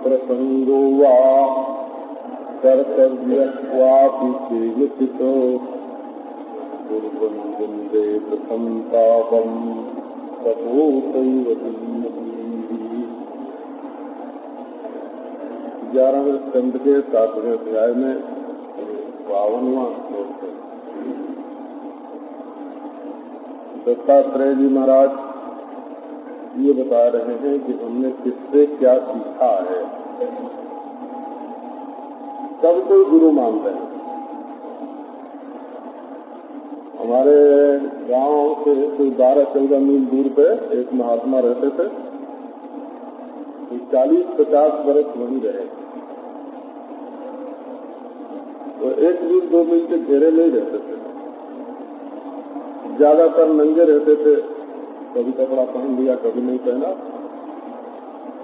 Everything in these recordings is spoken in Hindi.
प्रसंगो वा कर्तव्यत्वापि केनचितो कुर्वन् वन्देत संतापं तपोतैव दीयते। 11वें स्कंध के 7वें अध्याय में 52वां श्लोक है। दत्तात्रेय जी महाराज ये बता रहे हैं कि हमने किससे क्या सीखा है। सब कोई गुरु मानते हैं। हमारे गांव से कोई 12-14 मील दूर पे एक महात्मा रहते थे। 40-50 वर्ष वहीं रहे। तो 1 मील 2 मील के घेरे में ही रहते थे। ज्यादातर नंगे रहते थे, कभी कपड़ा पहन लिया कभी नहीं पहना।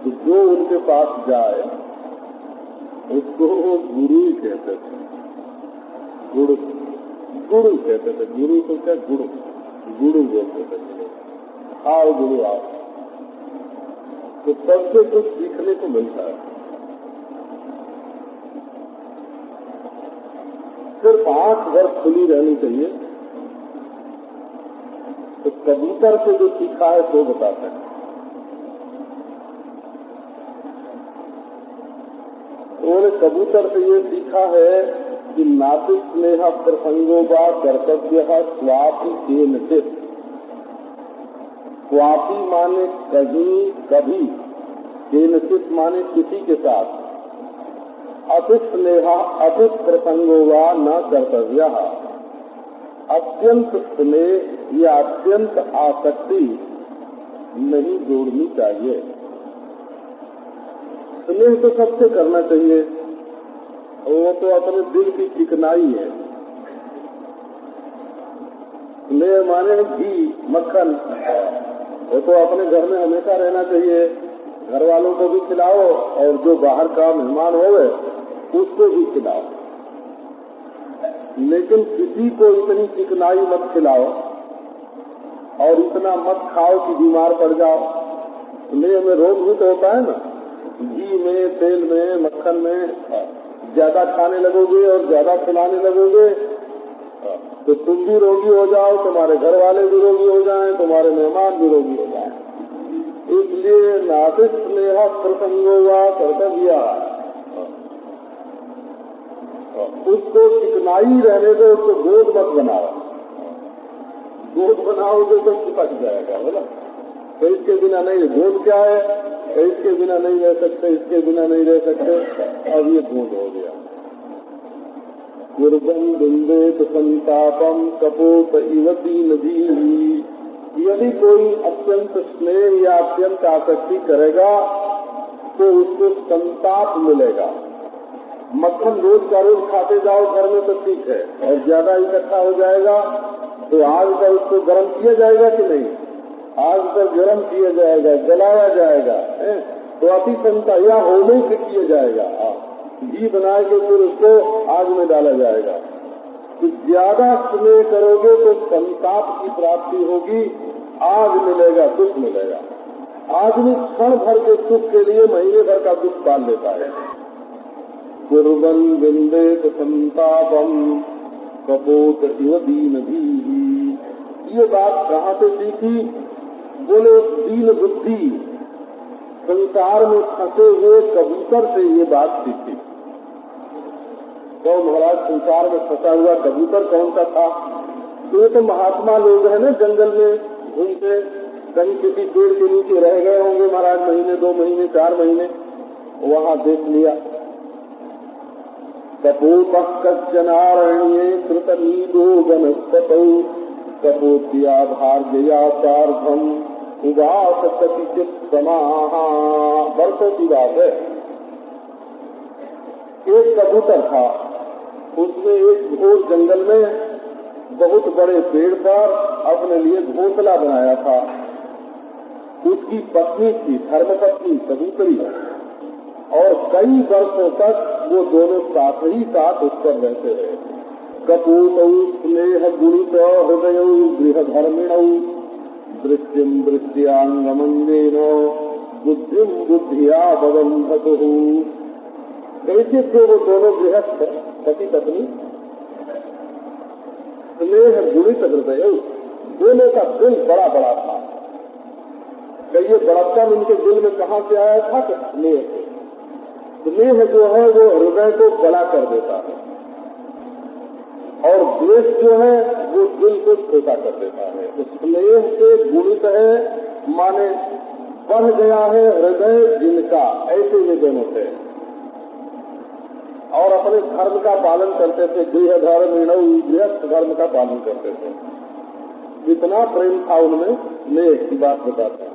तो जो उनके पास जाए उसको गुरु ही कहते थे। गुरु कहते थे। गुरु को क्या गुरु बोलते थे। आओ गुरु आओ। तो सबसे कुछ सीखने को मिलता है। सिर्फ 8 वर्ष खुली रहनी चाहिए। तो कबूतर से जो सीखा है तो बताते हैं। उन्होंने कबूतर से ये सीखा है कि नातिक स्नेह प्रसंगों का कर्तव्य स्वापी केनचित्। स्वापी माने कहीं कभी, केनचित् माने किसी के साथ। अति स्नेह अति प्रसंगों वा न कर्तव्य। अत्यंत स्नेह या अत्यंत आसक्ति नहीं जोड़नी चाहिए। स्नेह तो सबसे करना चाहिए, वो तो अपने दिल की चिकनाई है। स्नेह माने घी मक्खन, वो तो अपने घर में हमेशा रहना चाहिए। घर वालों को भी खिलाओ और जो बाहर का मेहमान होवे उसको भी खिलाओ। लेकिन किसी को इतनी चिकनाई मत खिलाओ और इतना मत खाओ कि बीमार पड़ जाओ। स्नेह में रोग भी तो होता है ना। घी में, तेल में, मक्खन में ज्यादा खाने लगोगे और ज्यादा खिलाने लगोगे तो तुम भी रोगी हो जाओ, तुम्हारे घर वाले भी रोगी हो जाएं, तुम्हारे मेहमान भी रोगी हो जाएं। इसलिए नातिक स्नेह प्रसंगो वा कर्तव्य। उसको चिकनाई रहने दो, उसको गोद मत बनाओ। गोद बनाओगे तो चिपक जाएगा, बोला। तो इसके बिना नहीं, गोद क्या है, इसके बिना नहीं रह सकते, इसके बिना नहीं रह सकते। अब ये गोद हो गया। कुर्बन बिंदेत संतापम कपोत इवती नदी। यदि कोई अत्यंत स्नेह या अत्यंत आसक्ति करेगा तो उसको संताप मिलेगा। मक्खन रोज का रोज खाते जाओ घर में तो ठीक है, और ज्यादा इकट्ठा हो जाएगा तो आग पर उसको गर्म किया जाएगा कि नहीं? आग पर गर्म किया जाएगा, जलाया जाएगा, तो अति संता या होने से किया जाएगा। घी बना के फिर उसको आग में डाला जाएगा। तो ज्यादा स्नेह करोगे तो संताप की प्राप्ति होगी, आग मिलेगा, दुख मिलेगा। आदमी क्षण भर के सुख के लिए महीने भर का दुख पाल लेता है। कुर्बन विंदेत संतापम कपोत इव दीनधीः। ये बात कहाँ से सीखी? बोले दीन बुद्धि संसार में फंसे हुए कबूतर से ये बात सीखी। तो महाराज संसार में फंसा हुआ कबूतर कौन सा था? तो ये तो महात्मा लोग हैं ना, जंगल में घूमते, कहीं किसी पेड़ के नीचे रह गए होंगे महाराज महीने 2 महीने 4 महीने, वहाँ देख लिया। कपोतः कच्चनारण्ये कृतनीदो वनस्पतौ कपोत्या भार्गया सार्धम उवास कतिचित् समाः। वर्षों की बात है। एक कबूतर था, उसने एक घोर जंगल में बहुत बड़े पेड़ पर अपने लिए घोंसला बनाया था। उसकी पत्नी थी, धर्मपत्नी कबूतरी, और कई वर्षों तक वो दोनों साथ ही साथ उस पर रहते रहे। कपूतौ स्नेह गुणित हृदय गृह धर्मिणौ दृश्यम दृश्यांगमंगेन बुद्धिम बुद्धिया बबंधतुः। कैसे थे वो दोनों गृहस्थ पति पत्नी? स्नेह गुणित हृदय, दोनों का दिल बड़ा बड़ा था। कहिए बड़प्पन उनके दिल में कहाँ से आया था? कि स्नेह से। स्नेह जो है वो हृदय को बड़ा कर देता है, और द्वेष जो है वो दिल को छोटा कर देता है। तो स्नेह से गुणित है, माने बढ़ गया है हृदय जिनका, ऐसे ये दोनों थे। और अपने धर्म का पालन करते थे, गृह धर्म गृहस्थ धर्म का पालन करते थे। इतना प्रेम था उनमें। मैं एक की बात बताता हूँ।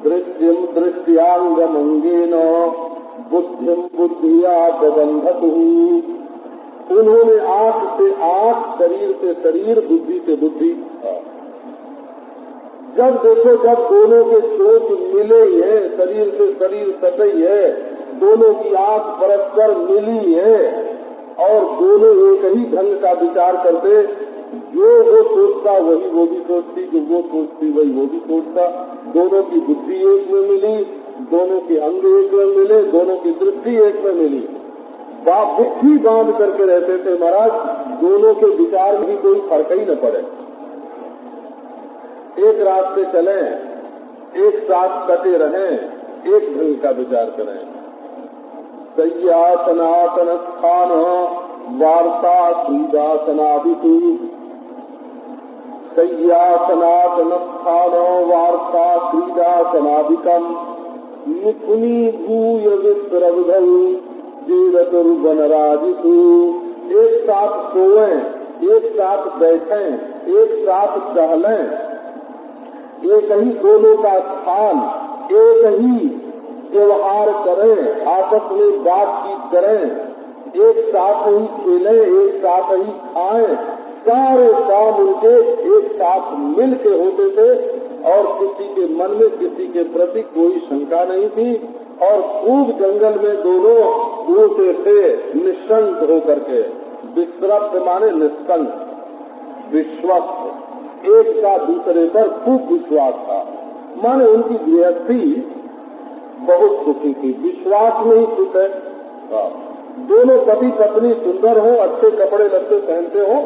दृश्यम दृश्यांगमंगेन बुद्धिम बुद्धिया बबंधतुः। उन्होंने आंख से आंख, शरीर से शरीर, बुद्धि से बुद्धि। जब देखो जब दोनों के सोच मिले ही है, शरीर से शरीर सटे है, दोनों की आंख परस्पर मिली है, और दोनों एक ही ढंग का विचार करते। जो वो सोचता वही वो भी सोचती, जो वो सोचती वही वो भी सोचता। दोनों की बुद्धि एक में मिली, दोनों के अंग एक में मिले, दोनों की दृष्टि एक में मिली। बुद्धि बांध करके रहते थे महाराज। दोनों के विचार में भी कोई फर्क ही न पड़े। एक रास्ते चलें, एक साथ कटे रहें, एक ढंग का विचार करें। सय्या सनातन स्थान वार्ता श्रीदासनादितु। सय्या सनातन स्थान वार्ता श्रीदासनादिकम मिथुनी भूय विप्रविधौ जीवतुर्वनराजितु। एक साथ सोएं, एक साथ बैठें, एक साथ टहलें, एक ही दोनों का स्थान, एक ही व्यवहार करें, आपस में बातचीत करें, एक साथ ही खेलें, एक साथ ही खाएं। सारे काम उनके एक साथ मिल के होते थे, और किसी के मन में किसी के प्रति कोई शंका नहीं थी। और खूब जंगल में दोनों घूमते थे निश्चंक होकर के। विश्रब्द माने निष्कंक, विश्वस्त, एक का दूसरे पर खूब विश्वास था। माने उनकी गृहस्थी बहुत सुखी थी, विश्वास में ही सुख है। दोनों पति पत्नी सुंदर हो, अच्छे कपड़े लत्ते पहनते हो,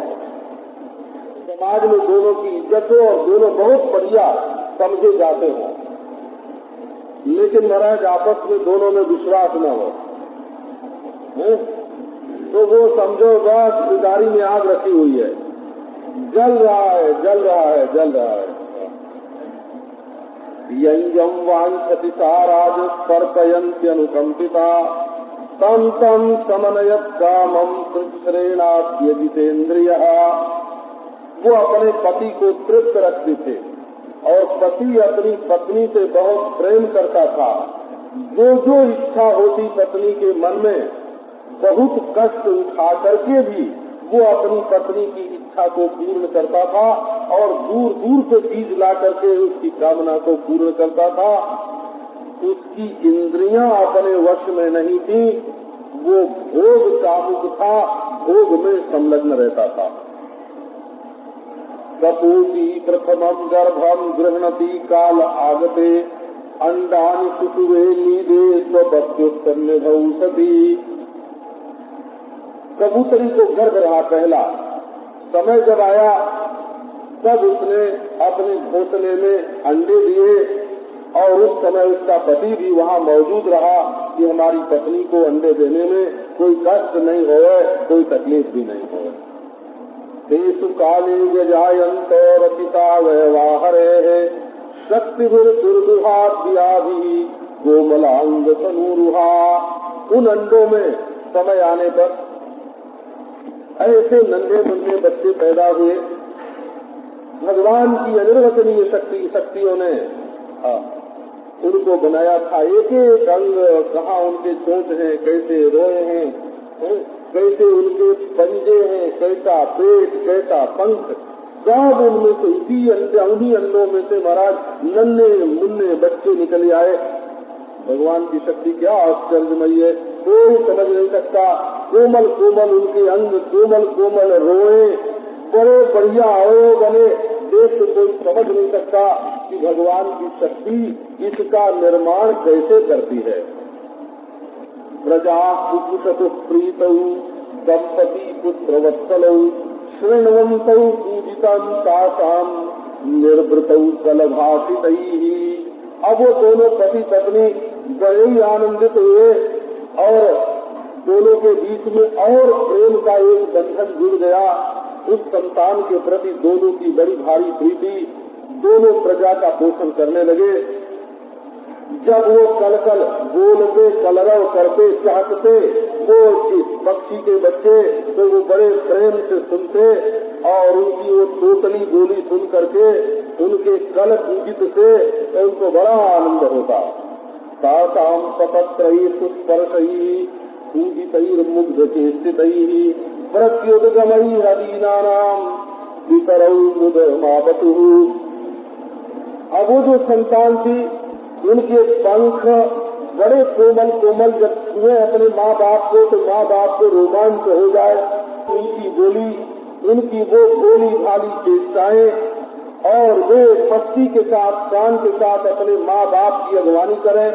समाज में दोनों की इज्जत हो, और दोनों बहुत बढ़िया समझे जाते हो। लेकिन महाराज आपस में दोनों में विश्वास न हो, तो वो समझो बस बिगाड़ी में आग रखी हुई है, जल रहा है, जल रहा है, जल रहा है। यंजम वांछति सा राज स्पर्शयन्त्यनुकंपिता तम तम समनयत कामम तृष्णेनाप्यजितेन्द्रियः। वो अपने पति को तृप्त रखते थे, और पति अपनी पत्नी से बहुत प्रेम करता था। जो जो इच्छा होती पत्नी के मन में, बहुत कष्ट उठा करके भी वो अपनी पत्नी की इच्छा को पूर्ण करता था, और दूर दूर से चीज ला करके उसकी कामना को पूर्ण करता था। उसकी इंद्रियां अपने वश में नहीं थी, वो भोग कामुक था, भोग में संलग्न रहता था। कपूती प्रथमं गर्भम गृह्णति काल आगते अंडानि सुषुवे नीदे स्वपत्युत्तन्यभौ सती। कबूतरी को गर्भ रहा पहला समय जब आया तब उसने अपने घोंसले में अंडे दिए और उस समय उसका पति भी वहाँ मौजूद रहा कि हमारी पत्नी को अंडे देने में कोई कष्ट नहीं होए, कोई तकलीफ भी नहीं होए। तेषु काले व्यजायन्त रचिता व्यवहारे शक्तिर्दुर्दुहाद्याभि कोमलांग तनूरुहा। उन अंडों में समय आने पर ऐसे नन्हे मुन्ने बच्चे पैदा हुए। भगवान की अनिर्वचनीय शक्तियों ने उनको बनाया था। एक एक अंग कहाँ उनके चोट हैं, कैसे रोए हैं, कैसे उनके पंजे हैं, कैसा पेट, कैसा पंख, सब उनमें से उन्हीं अंडों में से महाराज नन्हे मुन्ने बच्चे निकल आए। भगवान की शक्ति क्या आश्चर्यमयी है, कोई समझ नहीं सकता। कोमल कोमल उनके अंग, कोमल कोमल रोए, बड़े बढ़िया अवयव बने, देख के कोई समझ नहीं सकता कि भगवान की शक्ति इसका निर्माण कैसे करती है। प्रजा कुकुशतु प्रीतौ दंपति पुत्र वत्सलौ श्रृण्वन्तौ पूजितं तासां निर्वृतौ कलभाषितैः। अब वो दोनों पति पत्नी बड़े ही आनंदित हुए और दोनों के बीच में और प्रेम का एक बंधन जुड़ गया। उस संतान के प्रति दोनों की बड़ी भारी प्रीति, दोनों प्रजा का पोषण करने लगे। जब वो कलकल बोलते, कलरव करते, चाहते वो पक्षी के बच्चे, तो वो बड़े प्रेम से सुनते और उनकी वो तोतली बोली सुन करके उनके कल पूजित से उनको बड़ा आनंद होता। तासाम सपत्रैः सुस्पर्शैः पूजितैर्मुग्धचेष्टितैः प्रत्युद्गमैः हदीनानां पितरौ मुदमापतुः। अब वो जो संतान थी उनके पंख बड़े कोमल कोमल, जब छुए अपने माँ बाप को तो माँ बाप को रोमांच हो जाए। उनकी बोली, उनकी वो भोली भाली चेष्टाएं और वे मस्ती के साथ, प्राण के साथ अपने माँ बाप की अगवानी करें।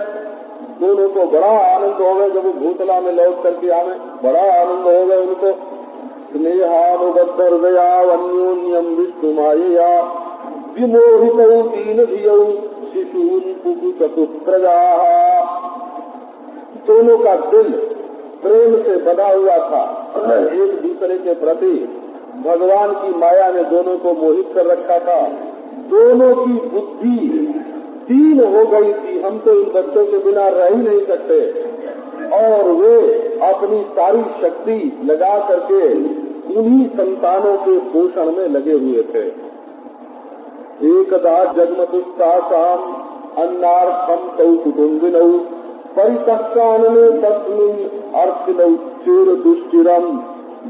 दोनों को बड़ा आनंद हो गया। जब वो भूतला में लौट करके आवे, बड़ा आनंद हो गया उनको। स्नेहानुबद्धया अन्योन्यम विष्णुमायया विमोहितौ दीनधियौ शिशून् कुकुशतु प्रजाः। दोनों का दिल प्रेम से बधा हुआ था एक दूसरे के प्रति। भगवान की माया ने दोनों को मोहित कर रखा था। दोनों की बुद्धि दीन हो गई थी, हम तो इन बच्चों के बिना रह ही नहीं सकते, और वे अपनी सारी शक्ति लगा करके उन्हीं संतानों के पोषण में लगे हुए थे। एकदा जगमतुस्तासाम अन्नार्थम तौ कुटुम्बिनौ परितक्कानने तस्मिन् अर्थिनौ चेर दुष्टिरम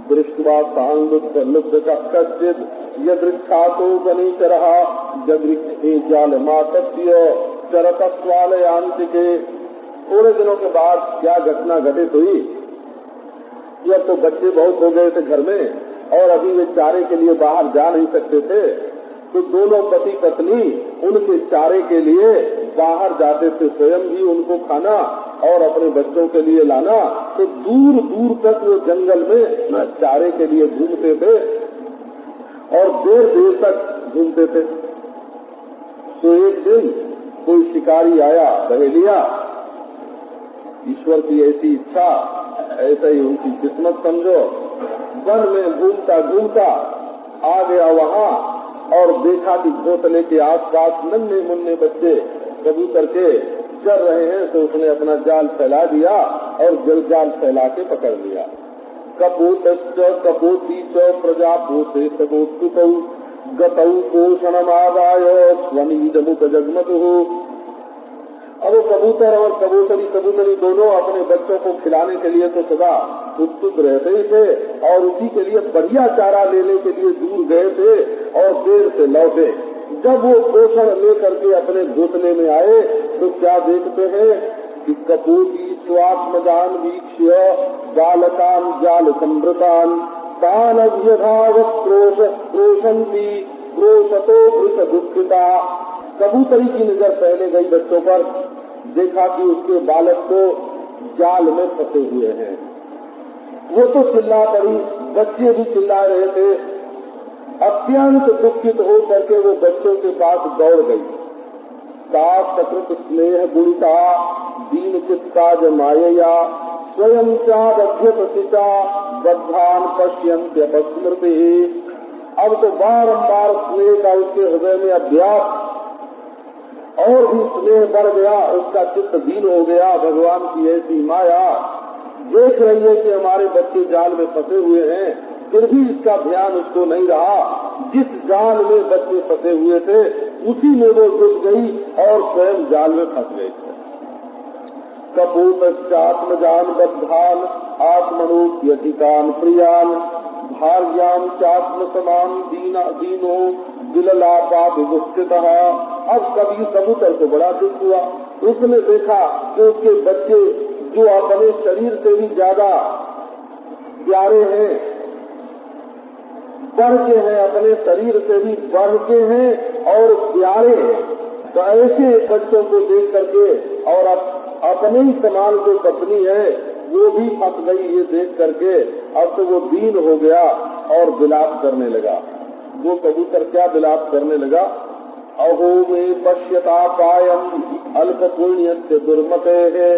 दृष्ट्वा सांगुत्तलुब्धः कश्चित् यदृच्छातो गणेशरः जगृक्षे जालमातस्य चरतस्वालयांतिके। थोड़े दिनों के बाद क्या घटना घटित हुई। जब तो बच्चे बहुत हो गए थे घर में और अभी वे चारे के लिए बाहर जा नहीं सकते थे, तो दोनों पति पत्नी उनके चारे के लिए बाहर जाते थे, स्वयं भी उनको खाना और अपने बच्चों के लिए लाना। तो दूर दूर तक वो जंगल में चारे के लिए घूमते थे और देर देर तक घूमते थे। तो एक दिन कोई शिकारी आया, बहेलिया। ईश्वर की ऐसी इच्छा, ऐसा ही उनकी किस्मत समझो। वन में घूमता घूमता आ गया वहाँ और देखा कि घोंसले के आसपास नन्हे मुन्ने बच्चे कबूतर के चल रहे हैं, तो उसने अपना जाल फैला दिया और जाल फैला के पकड़ लिया। कपोतश्च कपोती च प्रजापोते सगोत्सुतौ गतौ पोषणमादाय स्वनीदमुपजग्मतुः। अब वो कबूतर और कबूतरी दोनों अपने बच्चों को खिलाने के लिए तो सदा उत्सुक रहते ही थे और उसी के लिए बढ़िया चारा लेने के लिए दूर गए थे और देर से लौटे। जब वो पोषण लेकर के अपने घोंसले में आए तो क्या देखते हैं कि कपूती स्वात्मजान वीक्ष्य बालकान जाल संवृतान तान अभ्यधावत क्रोशंती क्रोशतो वृष दुःखिता। कबूतरी की नजर पहले गई बच्चों पर, देखा कि उसके बालक को जाल में फंसे हुए हैं वो तो चिल्ला पड़ी, बच्चे भी चिल्ला रहे थे। अत्यंत दुखित हो करके वो बच्चों के पास दौड़ गई। का सकृत स्नेह गुणिता दीन चित्ता जमाया स्वयं चाद्यपसिता बद्धान पश्यन्त्यपस्मृति। अब तो बारंबार स्नेह का उसके हृदय में अभ्यास और भी स्नेह बढ़ गया, उसका चित्त दीन हो गया। भगवान की ऐसी माया देख रही है कि हमारे बच्चे जाल में फंसे हुए हैं, फिर भी इसका ध्यान उसको नहीं रहा। जिस जाल में बच्चे फंसे हुए थे उसी में वो डूब गई और स्वयं जाल में फंस गए थे। कपूतश्चात्मजान बद्धान आत्मनोप्यतिकान प्रियान भार्याम चात्म समान दीनो विललापा विमुक्तितः। अब कभी कबूतर को बड़ा दुख हुआ। उसने देखा कि उसके बच्चे जो अपने शरीर से भी ज्यादा प्यारे हैं, बढ़ के हैं, अपने शरीर से भी बढ़ के हैं और प्यारे हैं, तो ऐसे बच्चों को देख करके और अपने ही समान जो पत्नी है वो भी फंस गई ये देख करके। अब तो वो दीन हो गया और विलाप करने लगा। वो कबूतर क्या विलाप करने लगा? अहो में पश्यता पायम अल्प पुण्य से दुर्मते है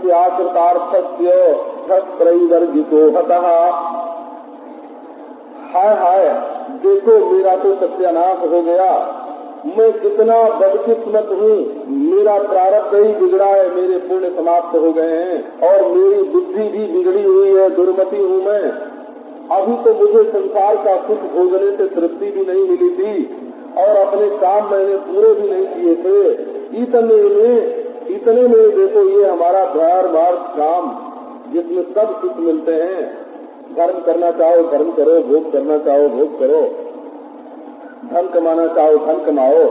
अतृतार्थस्य त्रैवर्गितो हतः। हाय हाय, देखो मेरा तो सत्यानाश हो गया, मैं कितना बदकिस्मत हूँ, मेरा प्रारब्ध ही बिगड़ा है, मेरे पुण्य समाप्त हो गए हैं और मेरी बुद्धि भी बिगड़ी हुई है, दुर्मति हूँ मैं। अभी तो मुझे संसार का सुख भोगने से तृप्ति भी नहीं मिली थी और अपने काम मैंने पूरे भी नहीं किए थे। इतने में देखो ये हमारा धर्मार्थ काम जिसमें सब सुख मिलते हैं, धर्म करना चाहो धर्म करो, भोग करना चाहो भोग करो, धन कमाना चाहो धन कमाओ,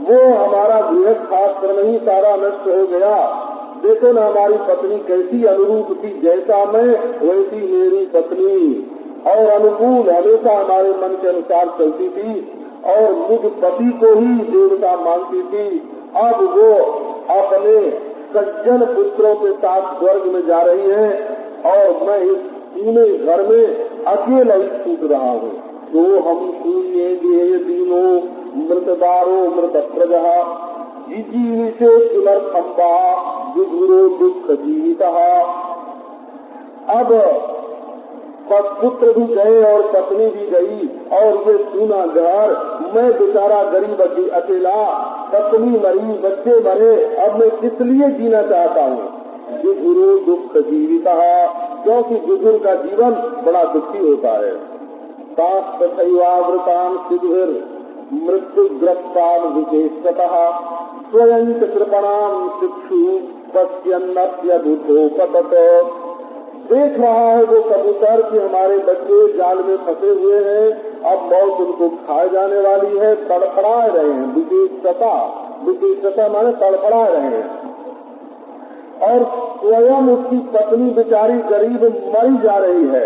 वो हमारा गृहस्थाश्रम ही सारा नष्ट हो गया। देखो ना हमारी पत्नी कैसी अनुरूप थी, जैसा मैं वैसी मेरी पत्नी, और अनुकूल हमेशा हमारे मन के अनुसार चलती थी और मुझ पति को ही देवता मानती थी। अब वो अपने सज्जन पुत्रों के साथ स्वर्ग में जा रही है और मैं इस पूरे घर में अकेला ही छूट रहा हूँ। तो हम शून्य गेय दीनो मृतदारो मृत प्रजा जीविषे किमर्थम्बा विधुरो दुख जीविता। अब पुत्र भी गए और पत्नी भी गई और ये सूना घर, मैं बेचारा गरीब अकेला, पत्नी मरी, बच्चे मरे, अब मैं किस लिए जीना चाहता हूँ। विधुरो दुख जीविता, क्योंकि विधुर का जीवन बड़ा दुखी होता है। तावृतान सिद्धि मृत्युग्रस्तान विशेषतः स्वयं कृपणाम शिक्षु पश्यन्नप्यभूतोपतत। देख रहा है वो कबूतर कि हमारे बच्चे जाल में फंसे हुए हैं, अब मौत उनको खाए जाने वाली है, तड़फड़ा रहे हैं। विशेषता माने तड़फड़ा रहे हैं और स्वयं उसकी पत्नी बेचारी गरीब मरी जा रही है।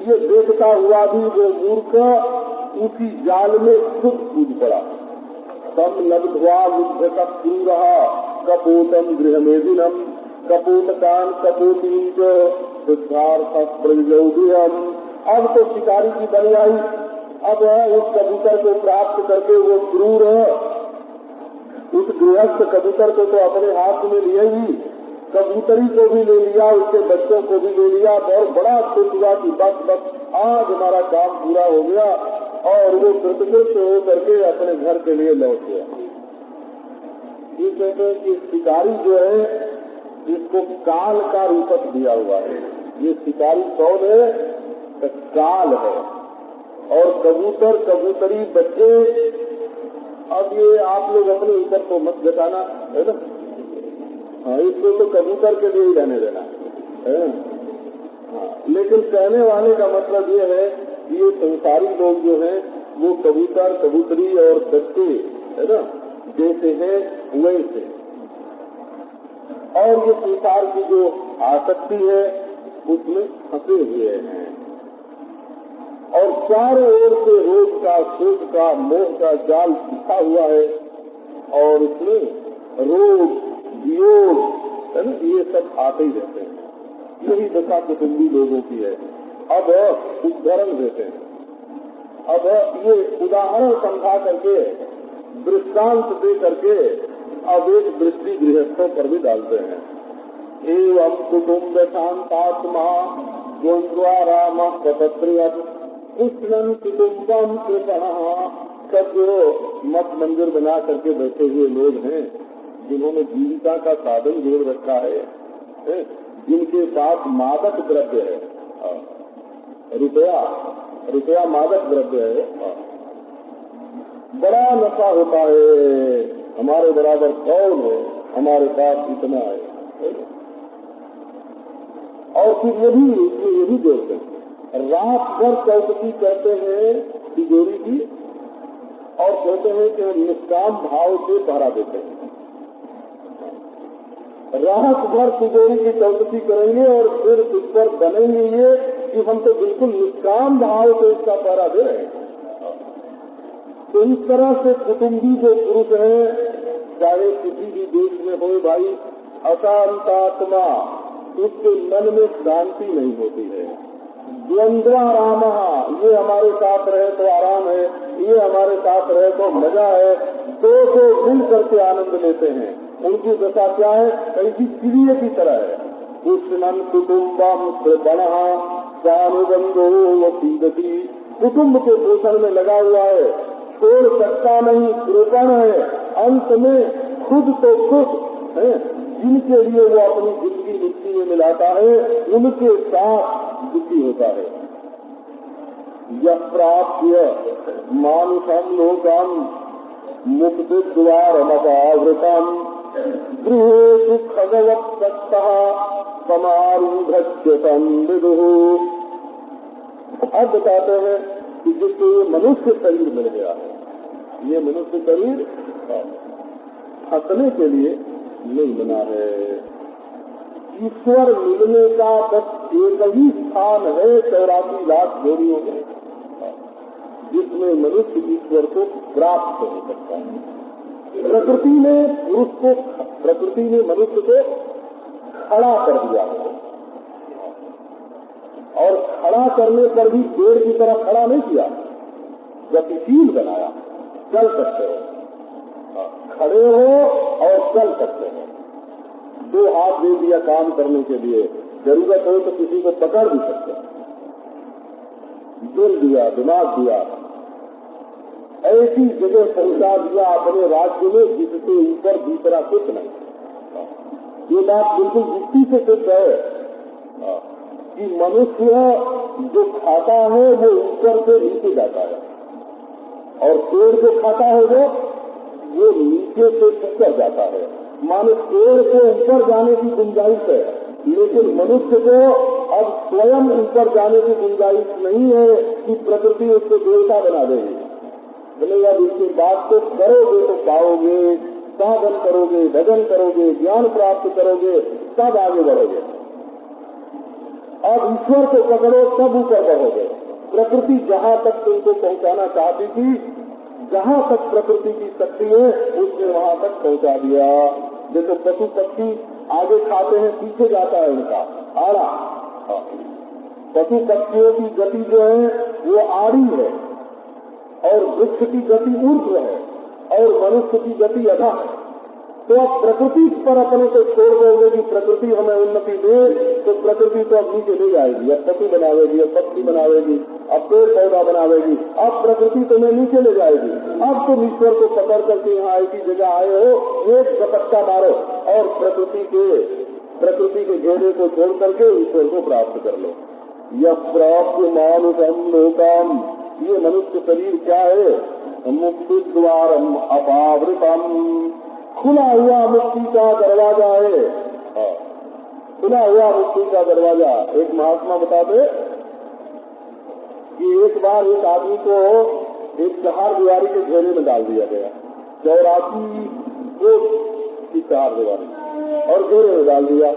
ये देखता हुआ भी वो मूर्ख उसी जाल में खुद कूद पड़ा। तम लब्ध्वा मुद्ध रहा कपोतम गृह में दिनम कपोतकान कपोतीन सिद्धार्थ प्रयोगियम। अब तो शिकारी की बनी आई। अब उस कबूतर को प्राप्त करके वो क्रूर उस गृहस्थ कबूतर को तो अपने हाथ में लिए ही, कबूतरी को भी ले लिया, उसके बच्चों को भी ले लिया और बड़ा खुश हुआ कि बस आज हमारा काम पूरा हो गया और वो कृतकृत हो करके अपने घर के लिए लौट गया। ये कहते हैं कि शिकारी जो है इसको काल का रूपक दिया हुआ है। ये शिकारी कौन है? तो काल है। और कबूतर कबूतरी बच्चे, अब ये आप लोग अपने ऊपर तो मत जताना है ना। हाँ, इसको तो कबूतर के लिए ही रहने देना है। हाँ, लेकिन कहने वाले का मतलब ये है कि ये संसारी लोग जो हैं वो कबूतर कबूतरी और बच्चे है ना जैसे हैं वैसे, और ये संसार की जो आसक्ति है उसमें फंसे हुए हैं और चारों ओर से रोग का, शोक का, मोह का जाल बिछा हुआ है और उसमें रोग वियोग है ना, ये सब आते ही रहते हैं। यही दशा कुटुंबी लोगों की है। अब उदाहरण देते हैं। अब ये उदाहरण समझा करके, दृष्टांत दे करके अब एक दृष्टि गृहस्थों पर भी डालते हैं। एवं कुटुम्ब शांतात्मा द्वंद्वाराम स्वतंत्र कृष्णन कुटुम्बम कृष्ण। सब जो मठ मंदिर बना करके बैठे हुए लोग हैं, जिन्होंने जीविका का साधन जोड़ रखा है, जिनके पास मादक द्रव्य है, रुपया मादक द्रव्य है, बड़ा नशा होता है, हमारे बराबर कौन है, हमारे पास इतना है। और फिर ये भी जोड़ते हैं, रात भर चौकसी करते हैं तिजोरी की और कहते हैं कि हम निष्काम भाव से पहरा देते हैं। रात भर तिजोरी की चौकसी करेंगे और फिर उस पर बनेंगे ये कि हम तो बिल्कुल निष्काम भाव से इसका पहरा दे रहे हैं। तो इस तरह से कुटुंबी जो पुरुष हैं, चाहे किसी भी देश में हो भाई, अशांतात्मा, उसके मन में शांति नहीं होती है। द्वंद्वाराम, ये हमारे साथ रहे तो आराम है, ये हमारे साथ रहे तो मजा है, दो मिल करके आनंद लेते हैं। उनकी दशा क्या है? कैसी चिड़िया की तरह है। कृष्णन कुटुम्बम बना सानुबंधो वसीदती, कुटुम्ब के पोषण में लगा हुआ है, छोड़ सकता नहीं, कृपण है, अंत में खुद तो खुश है, जिनके लिए वो अपनी जिंदगी मिट्टी में मिलाता है, उनके साथ दुखी होता है। यह प्राप्य मानुषम लोकम मुक्ति द्वारमपावृतम गृहेषु खगवत्सक्तः समारूढ़च्युतम् विदुः। अब बताते हैं कि जिसको मनुष्य शरीर मिल गया है, ये मनुष्य शरीर हंसने के लिए नहीं बना है। ईश्वर मिलने का बस एक ही स्थान है 84 लाख जोड़ियों में, जिसमें मनुष्य ईश्वर को प्राप्त हो सकता है। प्रकृति ने मनुष्य को खड़ा कर दिया है, और खड़ा करने पर भी पेड़ की तरह खड़ा नहीं किया, गतिशील बनाया। चल सकते हो, खड़े हो और चल सकते हो। 2 हाथ दे दिया काम करने के लिए, जरूरत हो तो किसी को पकड़ भी सकते हो। दिल दिया, दिमाग दिया, ऐसी जगह पहुंचा दिया अपने राज्य में जिससे ऊपर दूसरा कुछ नहीं। ये बात बिल्कुल युक्ति से सिद्ध है कि मनुष्य जो खाता है वो ऊपर से नीचे जाता है, और पेड़ जो खाता है वो नीचे से ऊपर जाता है। मानो पेड़ को ऊपर जाने की गुंजाइश है, लेकिन मनुष्य को अब स्वयं ऊपर जाने की गुंजाइश नहीं है कि प्रकृति उसको देवता बना देगी। बोले अब इसके बात तो करोगे तो पाओगे, साधन करोगे, भजन करोगे, ज्ञान प्राप्त करोगे, तब आगे बढ़ोगे। अब ईश्वर को पकड़ो तब ऊपर बढ़ोगे। प्रकृति जहाँ तक तुमको पहुँचाना चाहती थी, जहाँ तक प्रकृति की शक्ति है, उसने वहाँ तक पहुँचा दिया। जैसे पशु पक्षी आगे खाते हैं, पीछे जाता है उनका आड़ा। पशु पक्षियों की गति जो है वो आड़ी है, और वृक्ष की गति ऊर्ध्व है, और मनुष्य की गति अधा है। तो अब प्रकृति पर अपने को छोड़ दोगे कि प्रकृति हमें उन्नति दे, तो प्रकृति तो अब नीचे ले जाएगी। अब पशु बनावेगी, अब पक्षी बनावेगी, अब पेड़ पौधा बनावेगी, अब प्रकृति तुम्हें नीचे ले जाएगी। अब तुम ईश्वर को पकड़ करके यहाँ ऐसी जगह आए हो, एक झपट्टा मारो और प्रकृति के घेरे को छोड़ करके ईश्वर को प्राप्त कर लो। यह प्राप्त मानुषम लोकम, ये मनुष्य शरीर क्या है? मुक्ति द्वार अपावृतम, खुला हुआ मुक्ति का दरवाजा है। खुला हुआ मुक्ति का दरवाजा। एक महात्मा बताते कि एक बार एक आदमी को एक चहार दीवारी के घेरे में डाल दिया गया, 84 फुट की चहार दीवारी, और घेरे में डाल दिया,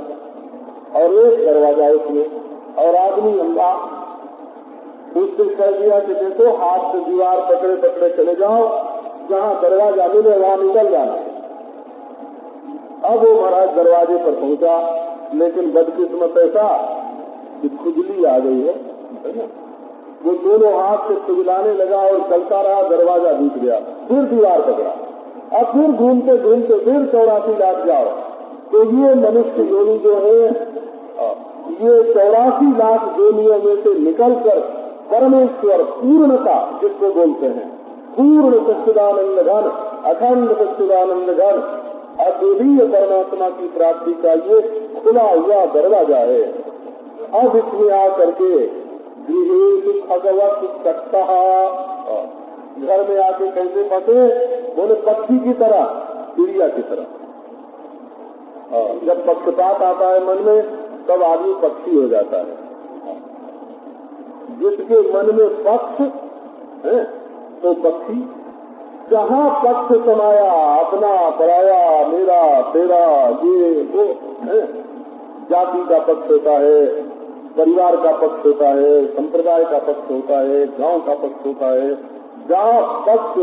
और एक दरवाजा उसमें, और आदमी अंधा। उससे कह दिया कि देखो हाथ से दीवार पकड़े पकड़े चले जाओ, जहाँ दरवाजा मिले वहाँ निकल जाना। अब वो महाराज दरवाजे पर पहुंचा, लेकिन बदकिस्मत ऐसा कि खुजली आ गई है ना। वो दोनों हाथ से खुजलाने लगा और चलता रहा, दरवाजा टूट गया, फिर दीवार पकड़ा, अब फिर घूमते घूमते फिर 84 लाख जाओ। तो ये मनुष्य योनि जो है, ये 84 लाख योनियों में से निकलकर परमेश्वर पूर्णता जिसको बोलते हैं, पूर्ण सच्चिदानंद घन, अखंड सच्चिदानंद घन, अद्वितीय परमात्मा की प्राप्ति का ये खुला हुआ दरवाजा है। अब इसमें आकर के गृहेषु भगवत सत्ता, घर में आके कैसे फंसे, बोले पक्षी की तरह, चिड़िया की तरह। जब पक्षपात आता है मन में, तब आदमी पक्षी हो जाता है। जिसके मन में पक्ष है तो पक्षी, जहाँ पक्ष समाया, अपना पराया, मेरा तेरा, ये वो है, जाति का पक्ष होता है, परिवार का पक्ष होता है, संप्रदाय का पक्ष होता है, गांव का पक्ष होता है। जहाँ पक्ष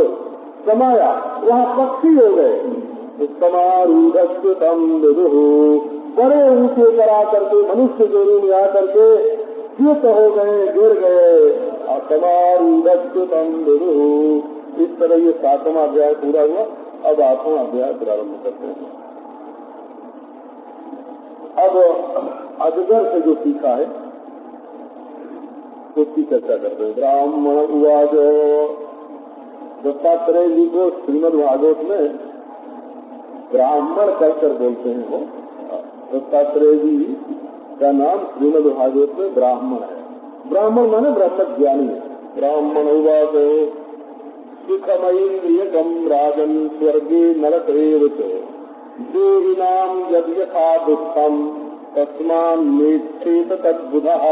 समाया वहाँ पक्षी हो गए। समारूढ़म विदुः, बड़े ऊंचे पर आकर के मनुष्य जोड़ी में आकर के च्युत हो गए, गिर गए। समारूढ़म विदुः। इस तरह ये 7वां अध्याय पूरा हुआ। अब 8वां अध्याय प्रारंभ करते हैं। अब अजगर से जो सीखा है उसकी चर्चा करते हैं। ब्राह्मण उवाच, दत्तात्रेय जी को श्रीमद् भागवत में ब्राह्मण कहकर बोलते हैं। वो दत्तात्रेय जी का नाम श्रीमद् भागवत में ब्राह्मण है। ब्राह्मण माने ब्रह्म ज्ञानी है। ब्राह्मण उवाच, सुखमैन्द्रियकम् राजन् स्वर्गे नरकेव च, देहिनाम् यद् यथा दुःखम् तस्मान्नेच्छेत तद्बुधः,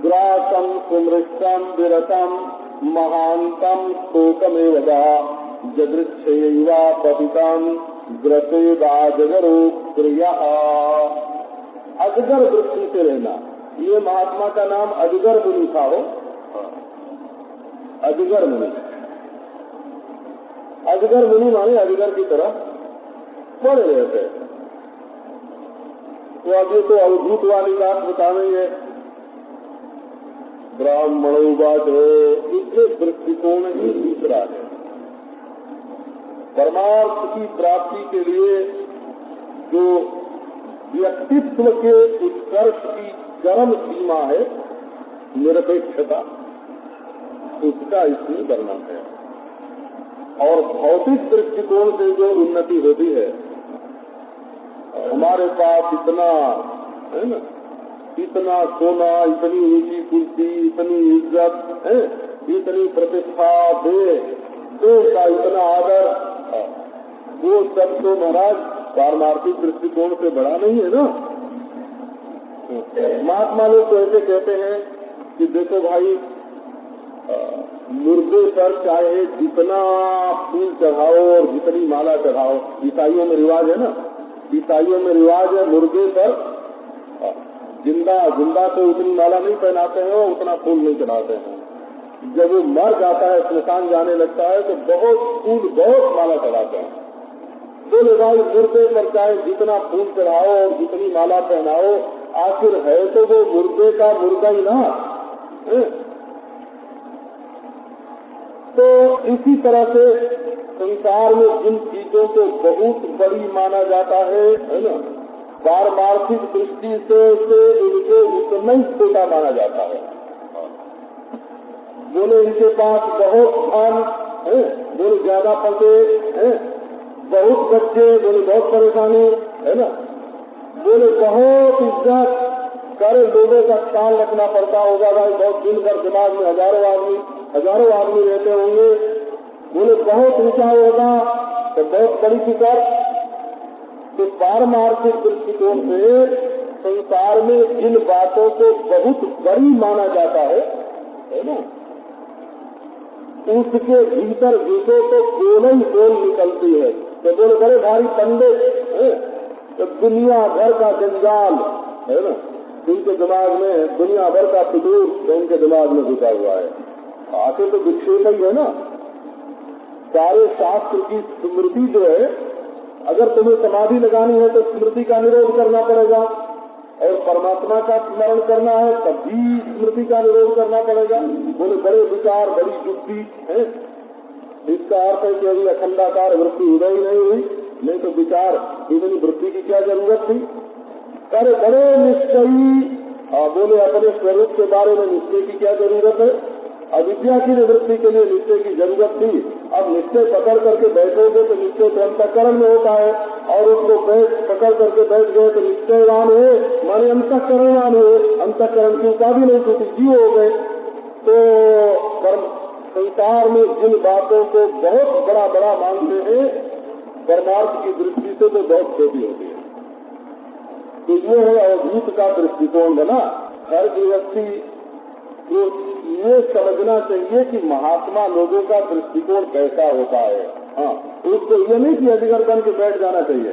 ग्रासम् सुमृष्टम् विरतम् महान्तम् शोकमेव वा, जदृच्छयैवा पतितम् ग्रसेदाजगरो प्रियः। अजगर वृत्ति से रहना, ये महात्मा का नाम अजगर मुनि था। हो अजगर मुनि, अजगर मुनि माने अजगर की तरह पड़े रहते। तो अभी तो अवधूत वाली बात बताएंगे। ब्राह्मणों बात इसके दृष्टिकोण ही दूसरा है। परमार्थ की प्राप्ति के लिए जो व्यक्तित्व के उत्कर्ष की चरम सीमा है निरपेक्षता, उसका इसमें वर्णन है। और भौतिक दृष्टिकोण से जो उन्नति होती है, हमारे पास इतना है ना, इतना सोना, इतनी ऊंची कुर्सी, इतनी इज्जत है, इतनी प्रतिष्ठा, देश का इतना आदर, वो सब तो महाराज पारमार्थिक दृष्टिकोण से बड़ा नहीं है ना। महात्मा लोग तो ऐसे कहते हैं कि देखो भाई, मुर्दे पर चाहे जितना फूल चढ़ाओ और जितनी माला चढ़ाओ, ईसाइयों में रिवाज है ना, ईसाइयों में रिवाज है मुर्दे पर जिंदा तो उतनी माला नहीं पहनाते हैं और उतना फूल नहीं चढ़ाते हैं। जब वो मर जाता है, स्मशान जाने लगता है, तो बहुत फूल, बहुत माला चढ़ाते हैं। बोले भाई, मुर्दे पर चाहे जितना फूल चढ़ाओ और जितनी माला पहनाओ, आखिर है तो वो मुर्दे का मुर्दा ही ना है। तो इसी तरह से संसार में जिन चीजों को बहुत बड़ी माना जाता है ना, पारमार्थिक दृष्टि से इनको उतना ही छोटा माना जाता है। बोले इनके पास बहुत धन है, बोले ज्यादा फंसे है, बहुत बच्चे, बोले बहुत परेशानी है ना, बोले बहुत इज्जत करे, लोगों का ख्याल रखना पड़ता होगा भाई, बहुत दिन भर दिमाग में हजारों आदमी रहते होंगे। बोले बहुत ऊंचा होगा तो बहुत बड़ी फिकर। तो पारमार्थिक दृष्टिकोण से संसार में जिन बातों को बहुत बड़ी माना जाता है ना, उसके भीतर घुसो तो बोल ही बोल निकलती है। तो बोले बड़े भारी पंडित, तो दुनिया भर का जंजाल है ना, उनके दिमाग में दुनिया भर का फितूर उनके दिमाग में घुसा हुआ है। आखिर तो विक्षेप ही है ना। सारे शास्त्र की स्मृति जो है, अगर तुम्हें समाधि लगानी है तो स्मृति का निरोध करना पड़ेगा। और परमात्मा का स्मरण करना है तब भी स्मृति का निरोध करना पड़ेगा। बोले बड़े विचार, बड़ी युक्ति है, इसका अर्थ है कि अभी अखंडाकार वृत्ति उदय ही नहीं हुई, नहीं तो विचार इतनी वृत्ति की क्या जरूरत थी। अरे बड़े निश्चयी, बोले अपने स्वरूप के बारे में निश्चय की क्या जरूरत है। अविद्या की निवृत्ति के लिए निश्चय की जरूरत थी। अब निश्चय पकड़ करके बैठोगे तो निश्चय तो अंतःकरण में होता है, और उसको पकड़ करके बैठ गए तो निश्चयवान हुए, माने अंतःकरणवान हुए, अंतःकरण की उपाधि नहीं टूटी, जीव हो गए। तो संसार में जिन बातों को बहुत बड़ा बड़ा मानते हैं, परमार्थ की दृष्टि से तो बहुत छोटी होती है। तो ये है अवधूत का दृष्टिकोण है ना। हर गृहस्थी को ये समझना चाहिए कि महात्मा लोगों का दृष्टिकोण कैसा होता है। हाँ, उसको ये नहीं कि अजगर बन के बैठ जाना चाहिए।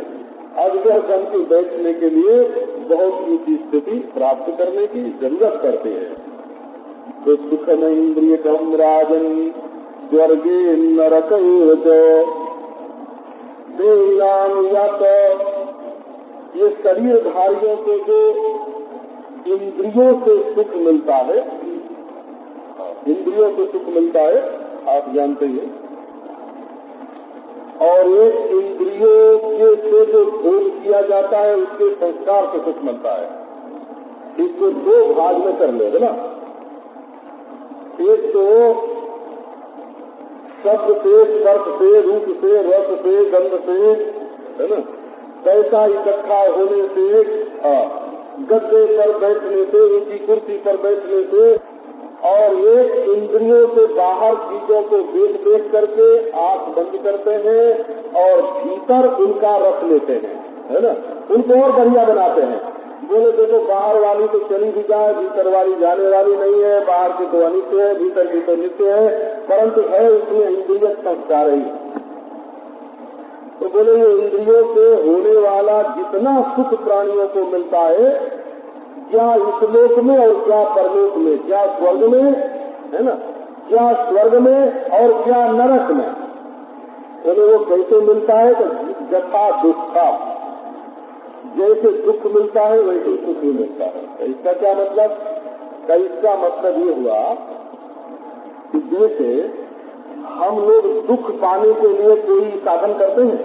अजगर बन के बैठने के लिए बहुत ऊंची स्थिति प्राप्त करने की जरूरत पड़ती है। तो सुखम इंद्रिय कम राजन स्वर्गे नरक या तो ये शरीरधारियों को जो इंद्रियों से सुख मिलता है, इंद्रियों से सुख मिलता है आप जानते हैं, और एक इंद्रियों के से जो भोग किया जाता है उसके संस्कार से सुख मिलता है। इसको दो भाग में कर ले ना। एक तो शब्द से, स्पर्श से, रूप से, रस से, गंध से, है ना, पैसा इकट्ठा होने से, गद्दे पर बैठने से, ऊंची कुर्सी पर बैठने से, और एक इंद्रियों से बाहर चीजों को देख करके आंख बंद करते हैं और भीतर उनका रख लेते हैं, है ना, उनको और बढ़िया बनाते हैं। बोले देखो बाहर वाली तो चली भी जाए, भीतर वाली जाने वाली नहीं है, बाहर की तो अनित्य है, भीतर की तो नित्य है, परंतु है उसमें इंद्रिय संस्कार ही। तो बोले ये इंद्रियों से होने वाला जितना सुख प्राणियों को मिलता है, क्या इस लोक में और क्या परलोक में, क्या स्वर्ग में, है ना, क्या स्वर्ग में और क्या नरक में, बोले वो कैसे मिलता है। तो जथा दुखा, जैसे दुख मिलता है वैसे सुख भी मिलता है। तो इसका क्या मतलब, इसका मतलब ये हुआ कि जैसे हम लोग दुख पाने के लिए कोई साधन करते हैं,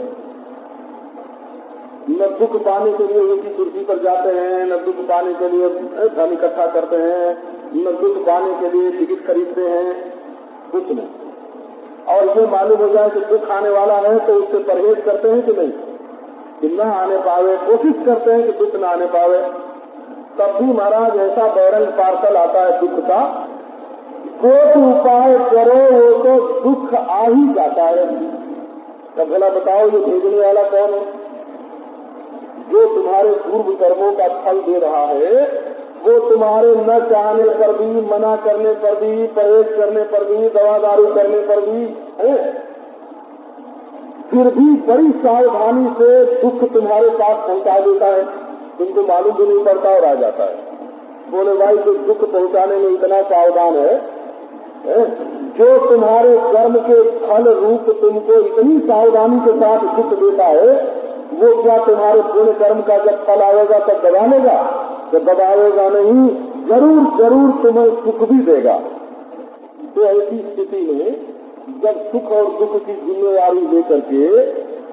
न दुख पाने के लिए ऊंची कुर्सी पर जाते हैं, न दुख पाने के लिए धन इकट्ठा करते हैं, न दुख पाने के लिए टिकट खरीदते हैं, कुछ नहीं। और ये मालूम हो जाए कि दुख आने वाला है तो उससे परहेज करते हैं कि नहीं, कि न आने पावे, कोशिश करते हैं कि दुख न आने पावे। तब भी महाराज ऐसा बैरंग पार्सल आता है दुख का, कोई उपाय करो वो तो दुख आ ही जाता है। तब भला बताओ ये भेजने वाला कौन है। जो तुम्हारे पूर्व कर्मों का फल दे रहा है, वो तुम्हारे न चाहने पर भी, मना करने पर भी, परहेज करने पर भी, दवा दारू करने पर भी है, फिर भी बड़ी सावधानी से दुख तुम्हारे पास पहुंचा देता है, तुमको मालूम भी नहीं पड़ता और आ जाता है। बोले भाई जो दुख पहुंचाने में इतना सावधान है, जो तुम्हारे कर्म के फल रूप तुमको इतनी सावधानी के साथ दुख देता है, वो क्या तुम्हारे पुण्य कर्म का जब फल आएगा तब दबा लेगा? जब दबाएगा नहीं, जरूर जरूर तुम्हें सुख भी देगा। तो ऐसी स्थिति में जब सुख और दुख की जिम्मेवारी लेकर के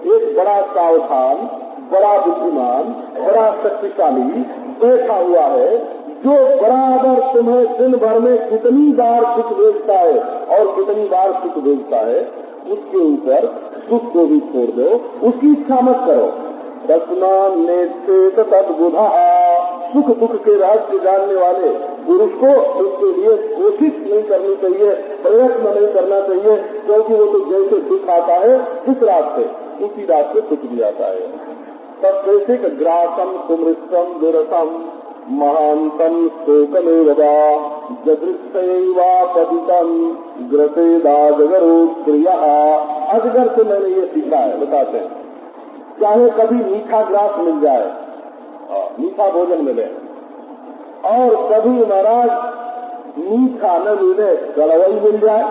एक बड़ा सावधान, बड़ा बुद्धिमान, बड़ा शक्तिशाली बैठा हुआ है, जो बराबर तुम्हें दिन भर में कितनी बार सुख भेजता है और कितनी बार सुख भेजता है, उसके ऊपर सुख को भी छोड़ दो, उसकी इच्छा मत करो। दसमान नेत तद्बुधा, सुख दुख के रहस्य जानने वाले पुरुष को उसके लिए कोशिश नहीं करनी चाहिए, प्रयत्न नहीं करना चाहिए, क्योंकि वो तो जैसे दुख आता है जिस रास्ते, उसी रास्ते सुख भी आता है। तब जैसे कि ग्रासम सुमृतम दुरसम महांतम शोकमेवदा जदृक्षवा पतितम ग्रसेदाजगरो प्रिया। अजगर से मैंने ये सीखा है, बताते हैं, चाहे कभी मीठा ग्रास मिल जाए, मीठा भोजन मिले, और कभी महाराज मीठा न मिले, कड़वई मिल जाए,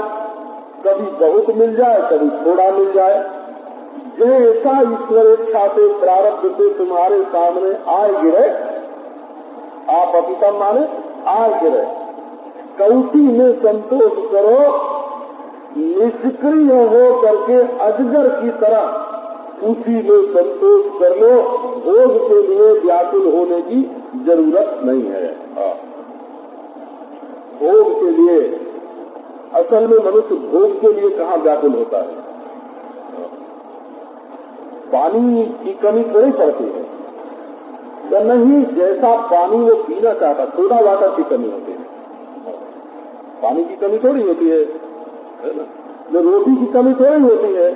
कभी बहुत मिल जाए, कभी थोड़ा मिल जाए, जैसा ईश्वर इच्छा से प्रारब्ध से तुम्हारे सामने आए गिरे, आप अपितम माने आग्रह, कौटी में संतोष करो, निष्क्रिय हो करके अजगर की तरह उसी में संतोष कर लो। भोग के लिए व्याकुल होने की जरूरत नहीं है। भोग के लिए, असल में मनुष्य भोग के लिए कहाँ व्याकुल होता है? पानी की कमी थोड़ी पड़ती है या नहीं, जैसा पानी वो पीना चाहता, सोडा वाटर की कमी होती है, पानी की कमी थोड़ी होती है ना? जो रोटी की कमी थोड़ी होती है,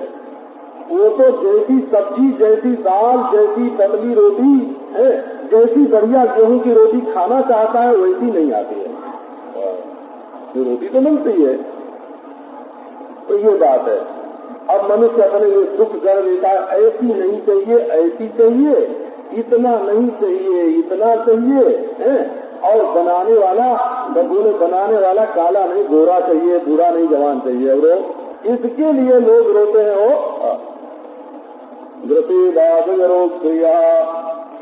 वो तो जैसी सब्जी, जैसी दाल, जैसी पतली रोटी है, जैसी बढ़िया गेहूं की रोटी खाना चाहता है वैसी नहीं आती है। तो रोटी तो मिलती है, तो ये बात है। अब मनुष्य अपने लिए सुख कर लेता है, ऐसी नहीं चाहिए, ऐसी चाहिए, इतना नहीं चाहिए, इतना चाहिए है? और बनाने वाला, बोले बनाने वाला काला नहीं गोरा चाहिए, बूढ़ा नहीं जवान चाहिए, और इसके लिए लोग रोते हैं। वो ग्रपेदागरो क्रिया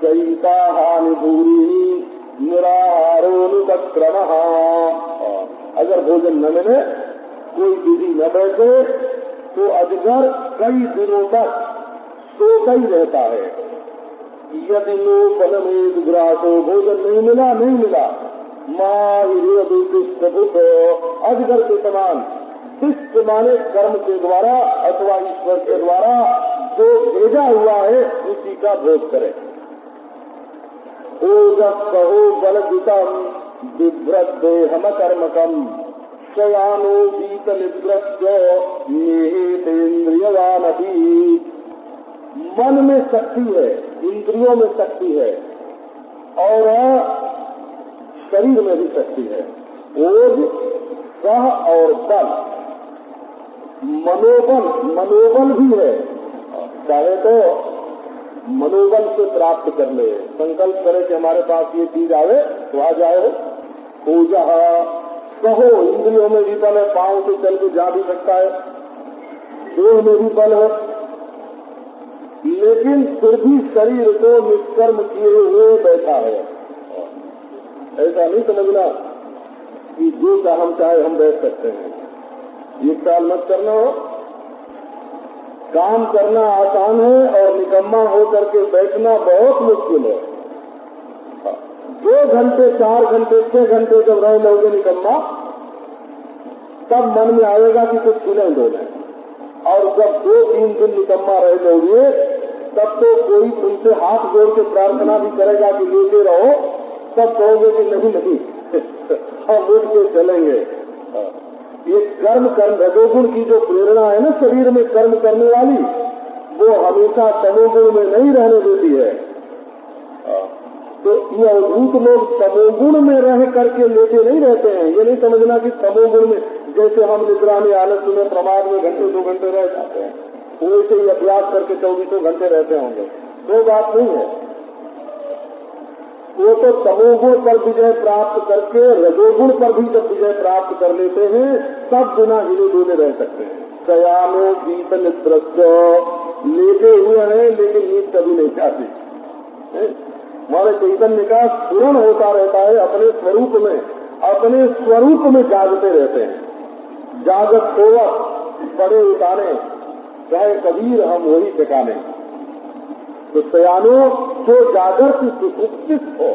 सहिता हानि भूरी निराहारोनुपक्रम। अगर भोजन न मिले, कोई विधि न बैठे, तो अजगर कई दिनों तक सोता ही रहता है। यदि नो फलमेद ग्रासो, भोजन नहीं मिला, नहीं मिला, माहिरिष्ट अजगर के समान शिष्ट माने कर्म के द्वारा अथवा ईश्वर के द्वारा जो भेजा हुआ है उसी का भोग करे। कहो बल जितम बिभ्रत देहम कर्मकम शयानो बीत निवृत्त निहितेन्द्रियवान अभी। मन में शक्ति है, इंद्रियों में शक्ति है और शरीर में भी शक्ति है। ओज, सह और बल, मनोबल भी है। चाहे तो मनोबल से प्राप्त कर ले, संकल्प करे कि हमारे पास ये चीज आवे तो आ जाए। ओजह कहो, इंद्रियों में भी बल है, पांव से चल के जा भी सकता है, देह में भी बल है, लेकिन फिर भी शरीर को निष्कर्म किए हुए बैठा है। ऐसा नहीं समझना कि जो का हम चाहे हम बैठ सकते हैं, ये ख्याल मत करना हो। काम करना आसान है और निकम्मा हो करके बैठना बहुत मुश्किल है। 2 घंटे 4 घंटे 6 घंटे जब रह लोगे निकम्मा, तब मन में आएगा कि कुछ सुने दोने। और जब 2-3 दिन निकम्मा रह लोगे, तब तो कोई तुमसे हाथ जोड़ के प्रार्थना भी करेगा कि लेते रहो, तब कहोगे कि नहीं हम उठ के चलेंगे। ये कर्म रजोगुण की जो प्रेरणा है ना शरीर में कर्म करने वाली, वो हमेशा तमोगुण में नहीं रहने देती है। तो ये अवधूत लोग तमोगुण में रह करके लेते नहीं रहते हैं। ये नहीं समझना कि तमोगुण में, जैसे हम निद्रा में, आलस्य में, प्रमाद में घंटे 2 घंटे रह जाते हैं, वैसे ही अभ्यास करके 24 घंटे रहते होंगे। वो बात नहीं है। वो तो तमोगुण पर विजय प्राप्त करके रजोगुण पर भी जब विजय प्राप्त कर लेते हैं, तब बिना हिले डोले रह सकते हैं। शयानो गीत निद्रस्य, लेटे हुए हैं लेकिन नींद कभी नहीं जाती। हमारे चैतन्य का स्फुरण होता रहता है, अपने स्वरूप में जागते रहते हैं। जागत सोवत बड़े उतारे, चाहे कबीर हम वही ठिकाने। तो शयानो जो जागृत सुसुप्तित हो,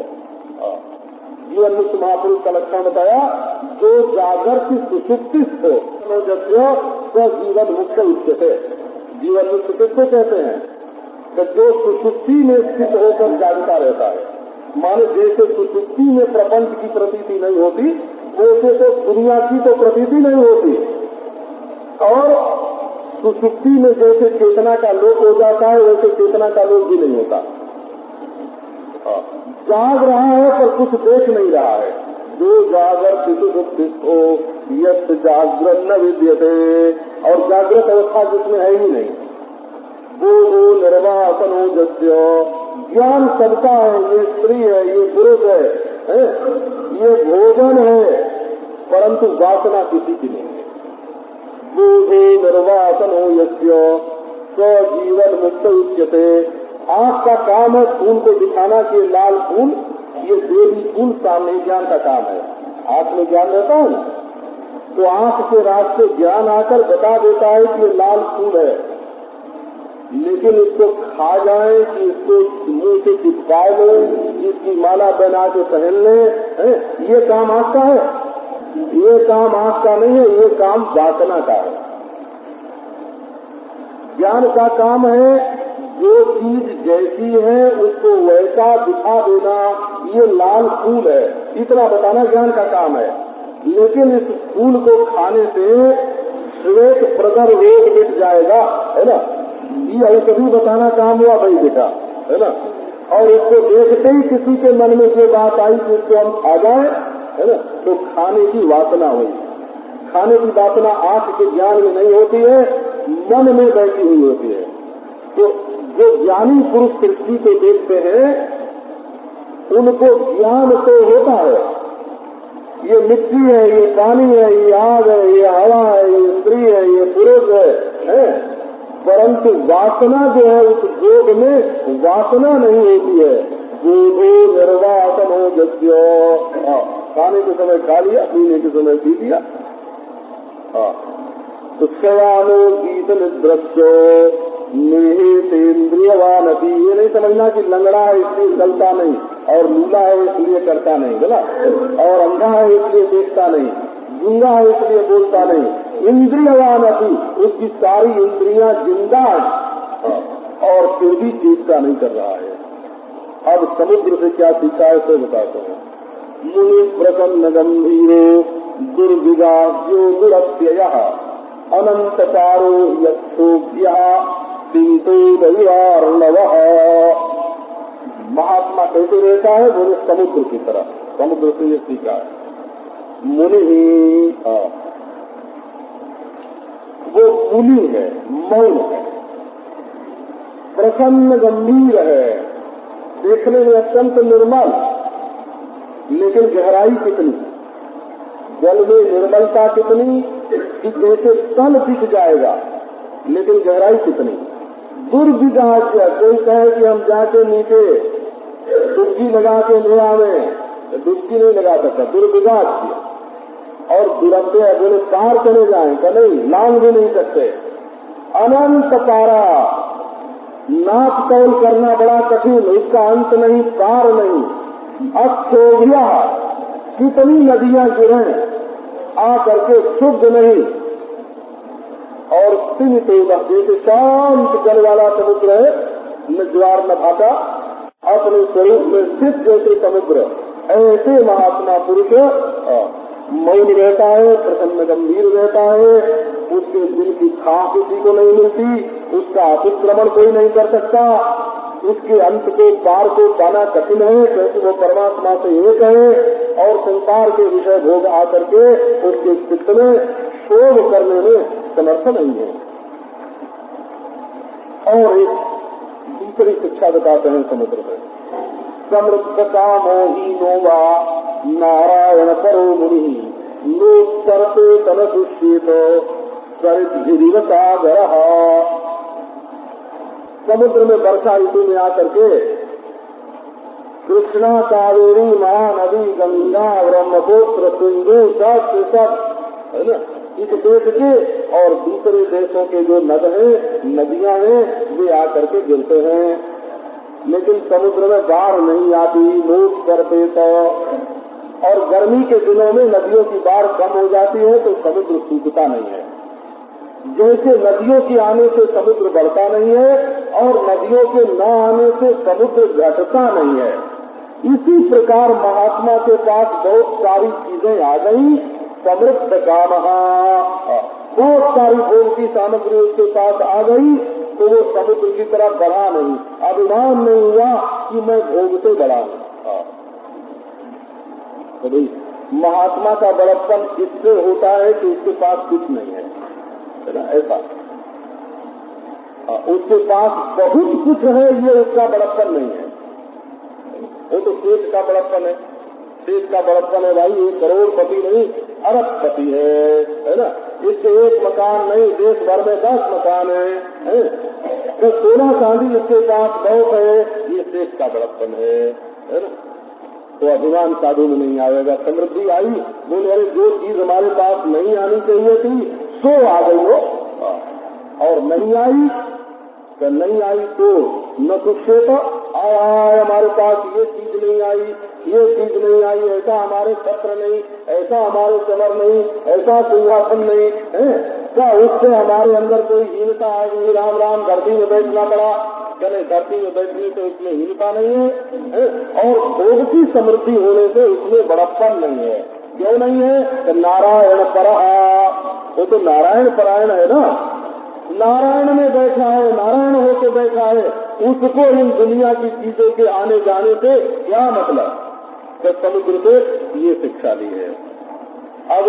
जीवन मुक्त महापुरुष का लक्षण बताया, जो जागृत सुसुप्तित हो, तो जीवन मुक्त उच्चते। जीवन मुक्त किसको कहते हैं? तो जो सुसुप्ति में स्थित होकर जागता रहता है। माने जैसे सुसुप्ति में प्रपंच की प्रतीति नहीं होती, वैसे तो दुनिया की तो प्रतीति नहीं होती, और सुसुप्ति में जैसे चेतना का लोप हो जाता है, वैसे चेतना का लोप भी नहीं होता। जाग रहा है पर कुछ देख नहीं रहा है। जो जागृत सुसुप्तित हो यत् जागृत न विद्यते, और जागृत अवस्था जिसमें है ही नहीं। वो निर्वासनो जस्य, ज्ञान सबका है, ये स्त्री है, ये पुरुष है, ये भोजन है, परंतु वासना किसी की नहीं है। बोधो निर्वासन हो यस्य स्वजीवन मुक्त उच्यते। आँख का काम है फूल को दिखाना कि लाल फूल ये देवी फूल सामने ज्ञान का काम है। आंख में ज्ञान रहता है ना, तो आंख के रास्ते ज्ञान आकर बता देता है कि ये लाल फूल है, लेकिन इसको खा जाए कि इसको मुंह से चिपका ले, इसकी माला बना के पहन ले, ये काम आंख का है? ये काम आंख का नहीं है, ये काम वासना का है। ज्ञान का काम है जो चीज जैसी है उसको वैसा दिखा देना, ये लाल फूल है इतना बताना ज्ञान का काम है। लेकिन इस फूल को खाने से श्वेत प्रगर रोग मिट जाएगा, है ना, ये औषधि बताना काम हुआ भाई बेटा, है ना। और इसको देखते ही किसी के मन में जो बात आई कि इसको हम खा जाए, है ना, तो खाने की वासना हुई। खाने की वासना आंख के ज्ञान में नहीं होती है, मन में बैठी हुई होती है। तो जो ज्ञानी पुरुष सृष्टि को देखते हैं उनको ज्ञान तो होता है, ये मिट्टी है, ये पानी है, ये आग है, ये हवा है, ये स्त्री है, ये पुरुष है, परंतु वासना जो है उस जोग में वासना नहीं होती है। बोधो निर्वासन हो जस्यो, खाने के समय खा लिया, पीने के समय पी लिया। तो शयानो गीत निद्रस्यो निहितेन्द्रियवान अपि, ये नहीं समझना कि लंगड़ा है इसलिए चलता नहीं, और लूला है इसलिए करता नहीं, बोला, और अंधा है इसलिए देखता नहीं, गूंगा है इसलिए बोलता नहीं। इंद्रियवान अपि, उसकी सारी इंद्रियां जिंदा है और फिर भी चेष्टा नहीं कर रहा है। अब समुद्र से क्या सीखा है तो बताता हूँ। मुनि प्रसन्न गंभीरो दुर्विगाह्यो दुरत्ययः अनंत पारो यक्षोभ्य तीतो दैवार्णवः। महात्मा कैसे रहता है? बोले समुद्र की तरह। समुद्र से ये सीखा है। मुनि वो मुनि है, मौन है, प्रसन्न गंभीर है, देखने में अत्यंत निर्मल, लेकिन गहराई कितनी, जल में निर्मलता कितनी कि जैसे तल दिख जाएगा, लेकिन गहराई कितनी। दुर्विगाह्य, कोई कहे कि हम जाके नीचे डुबकी लगा के ले आवे, डुबकी नहीं लगा सकता, दुर्विगाह्य। और दुरत्य बोले पार चले जाएं, का नहीं, लांग भी नहीं सकते। अनंत पारा, नाप तौल करना बड़ा कठिन, उसका अंत नहीं, पार नहीं। अक्षोभ्या, कितनी नदियां गिरें आ करके शुद्ध नहीं। और सीमित जैसे शांत जल वाला समुद्र है, न ज्वार न भाटा, अपने स्वरूप में स्थित जैसे समुद्र, ऐसे महात्मा पुरुष मौन रहता है, प्रसन्न गंभीर रहता है। उसके दिल की खां किसी को नहीं मिलती, उसका अतिक्रमण कोई नहीं कर सकता, उसके अंत को पार को पाना कठिन है, क्योंकि वो परमात्मा से एक है और संसार के विषय भोग आकर के उसके चित्त में शोध करने में समर्थ नहीं है। और एक दूसरी शिक्षा बताते हैं समुद्र में, समृद्ध कामो ही नोवा नारायण परो मुनि नोत्तरते तन दुष्येत सरिद्धिरिव सागरः। समुद्र में वर्षा ऋतु में आकर के कृष्णा, कावेरी, महानदी, गंगा, ब्रह्मपुत्र, सिंधु सब है ना, इस देश के और दूसरे देशों के जो नद है, नदियां हैं, वे आकर के गिरते हैं। लेकिन समुद्र में बाढ़ नहीं आती, लोग करते तो। और गर्मी के दिनों में नदियों की बाढ़ कम हो जाती है तो समुद्र सूखता नहीं है। जैसे नदियों के आने से समुद्र बढ़ता नहीं है और नदियों के न आने से समुद्र घटता नहीं है, इसी प्रकार महात्मा के पास बहुत सारी चीजें आ गई। समृद्ध कामः, बहुत सारी भोग की सामग्री उसके पास आ गई तो वो समुद्र की तरह बढ़ा नहीं, अभिमान नहीं हुआ कि मैं भोग से बढ़ा हूँ। तो भाई महात्मा का बड़प्पन इससे होता है कि उसके पास कुछ नहीं है ना, ऐसा। उसके पास बहुत कुछ है, ये उसका बड़प्पन नहीं है। वो तो सेठ का बड़प्पन है, सेठ का बड़प्पन है भाई, 1 करोड़पति नहीं अरबपति है ना। इसके 1 मकान नहीं, देश भर में 10 मकान है। तो सोना चांदी इसके पास बहुत है, ये सेठ का बड़प्पन है ना। तो अभिमान साधु में नहीं आएगा। समृद्धि आई, बोले अरे जो चीज हमारे पास नहीं आनी चाहिए थी सो आ गई हो, और नहीं आई तो नहीं आई तो न सुक्षेप आया हमारे पास ये चीज नहीं आई, ये चीज नहीं आई, ऐसा हमारे छत्र नहीं, ऐसा हमारे चमर नहीं, ऐसा सिंहासन नहीं है क्या, उससे हमारे अंदर कोई हीनता आ गई। राम राम धरती में बैठना पड़ा, चले धरती में बैठने से उसमें हीनता नहीं है, और भोग की समृद्धि होने से उसमें बड़प्पन नहीं है। क्यों नहीं है? तो नारायण परहा, वो तो नारायण परायण है ना, नारायण में बैठा है, नारायण होके बैठा है, उसको इन दुनिया की चीजों के आने जाने से क्या मतलब। तो समुद्र से ये शिक्षा ली है। अब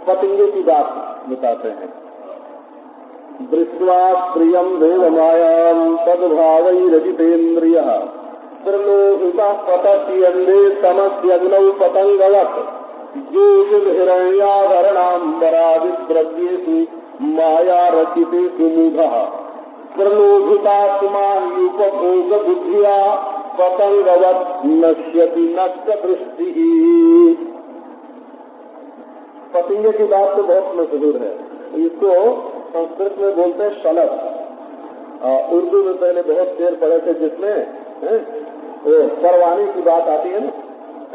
पतंगे की बात बताते हैं। दृष्ट्वा प्रियम देव मायाम तद्भावैरजितेन्द्रियः प्रलोभितः पतत्यन्ते तमस्यग्नौ पतंगवत् ज्योतिर्हिरण्याभरणाम्बरादिद्रव्येषु माया रचितेषु मूढः प्रलोभितात्मा युपभोग बुद्धिया पतंगवत् नश्यति नष्ट दृष्टिः। पतंगे की बात तो बहुत मशहूर है, इसको संस्कृत में बोलते हैं शलभ। उर्दू में पहले बहुत शेर पढ़े थे जिसमें वो परवाने की बात आती है ना,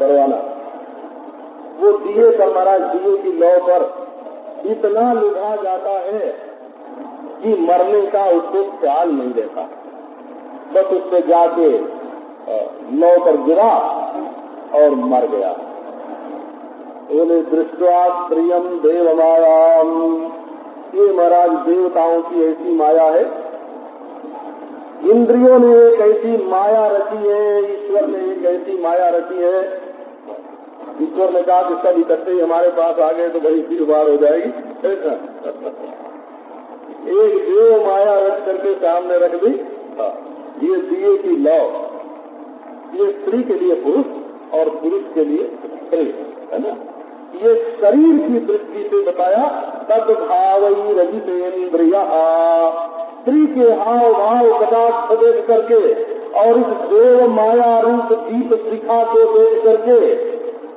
परवाना, वो दिए पर महाराज दिए की लौ पर इतना लुभा जाता है कि मरने का उसको ख्याल नहीं रहता, बस उस पे जाके लौ पर गिरा और मर गया। बोले दृष्ट्वा प्रियम देव मायाम, ये महाराज देवताओं की ऐसी माया है, इंद्रियों ने एक ऐसी माया रची है, ईश्वर ने एक ऐसी माया रची है। ईश्वर ने कहा कि सब इकट्ठे ही हमारे पास आ गए तो बड़ी भीड़ भाड़ हो जाएगी, एक देव माया रख करके सामने रख दी। ये दिए की लौ, ये स्त्री के लिए पुरुष और पुरुष के लिए स्त्री है ना। ये शरीर की दृष्टि से बताया तद्भावैरजितेन्द्रियः, स्त्री के हाव भाव कटाक्ष देख करके और इस देव माया रूप दीप शिखा को देख करके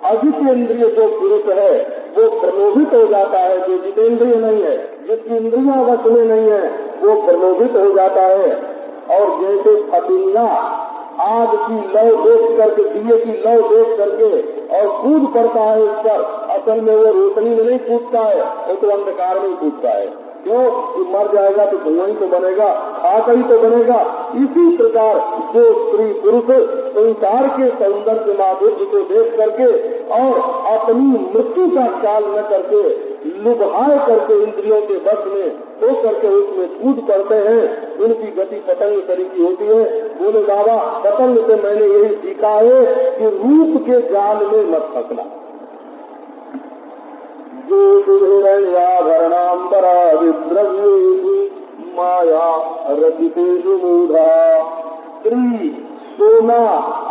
अजितेंद्रिय जो पुरुष है वो प्रलोभित हो जाता है, जो जितेंद्रिय नहीं है, जिसकी इंद्रियां वश में नहीं है, वो प्रलोभित हो जाता है। और जैसे फतिंगा आग की लौ देख करके, दिए की लौ देख करके और कूद पड़ता है उस पर, असल में वो रोशनी में नहीं कूदता है, वो तो अंधकार में कूदता है। क्यों? कि मर जाएगा तो धुआं ही तो बनेगा, आग ही तो बनेगा। इसी प्रकार जो स्त्री पुरुष संसार के सौंदर्य माधुर्य को देख करके और अपनी मृत्यु का ख्याल न करके लुभाए करके इंद्रियों के वश में हो करके उसमें कूद पड़ते हैं, उनकी गति पतंग तरीकी होती है। बोले बाबा पतंग से मैंने यही सीखा है कि रूप के जाल में मत फंसना। ज्योतिर्हिरण्याभरणाम्बरादिद्रव्येषु माया रचितेषु मूढा, स्त्री सोना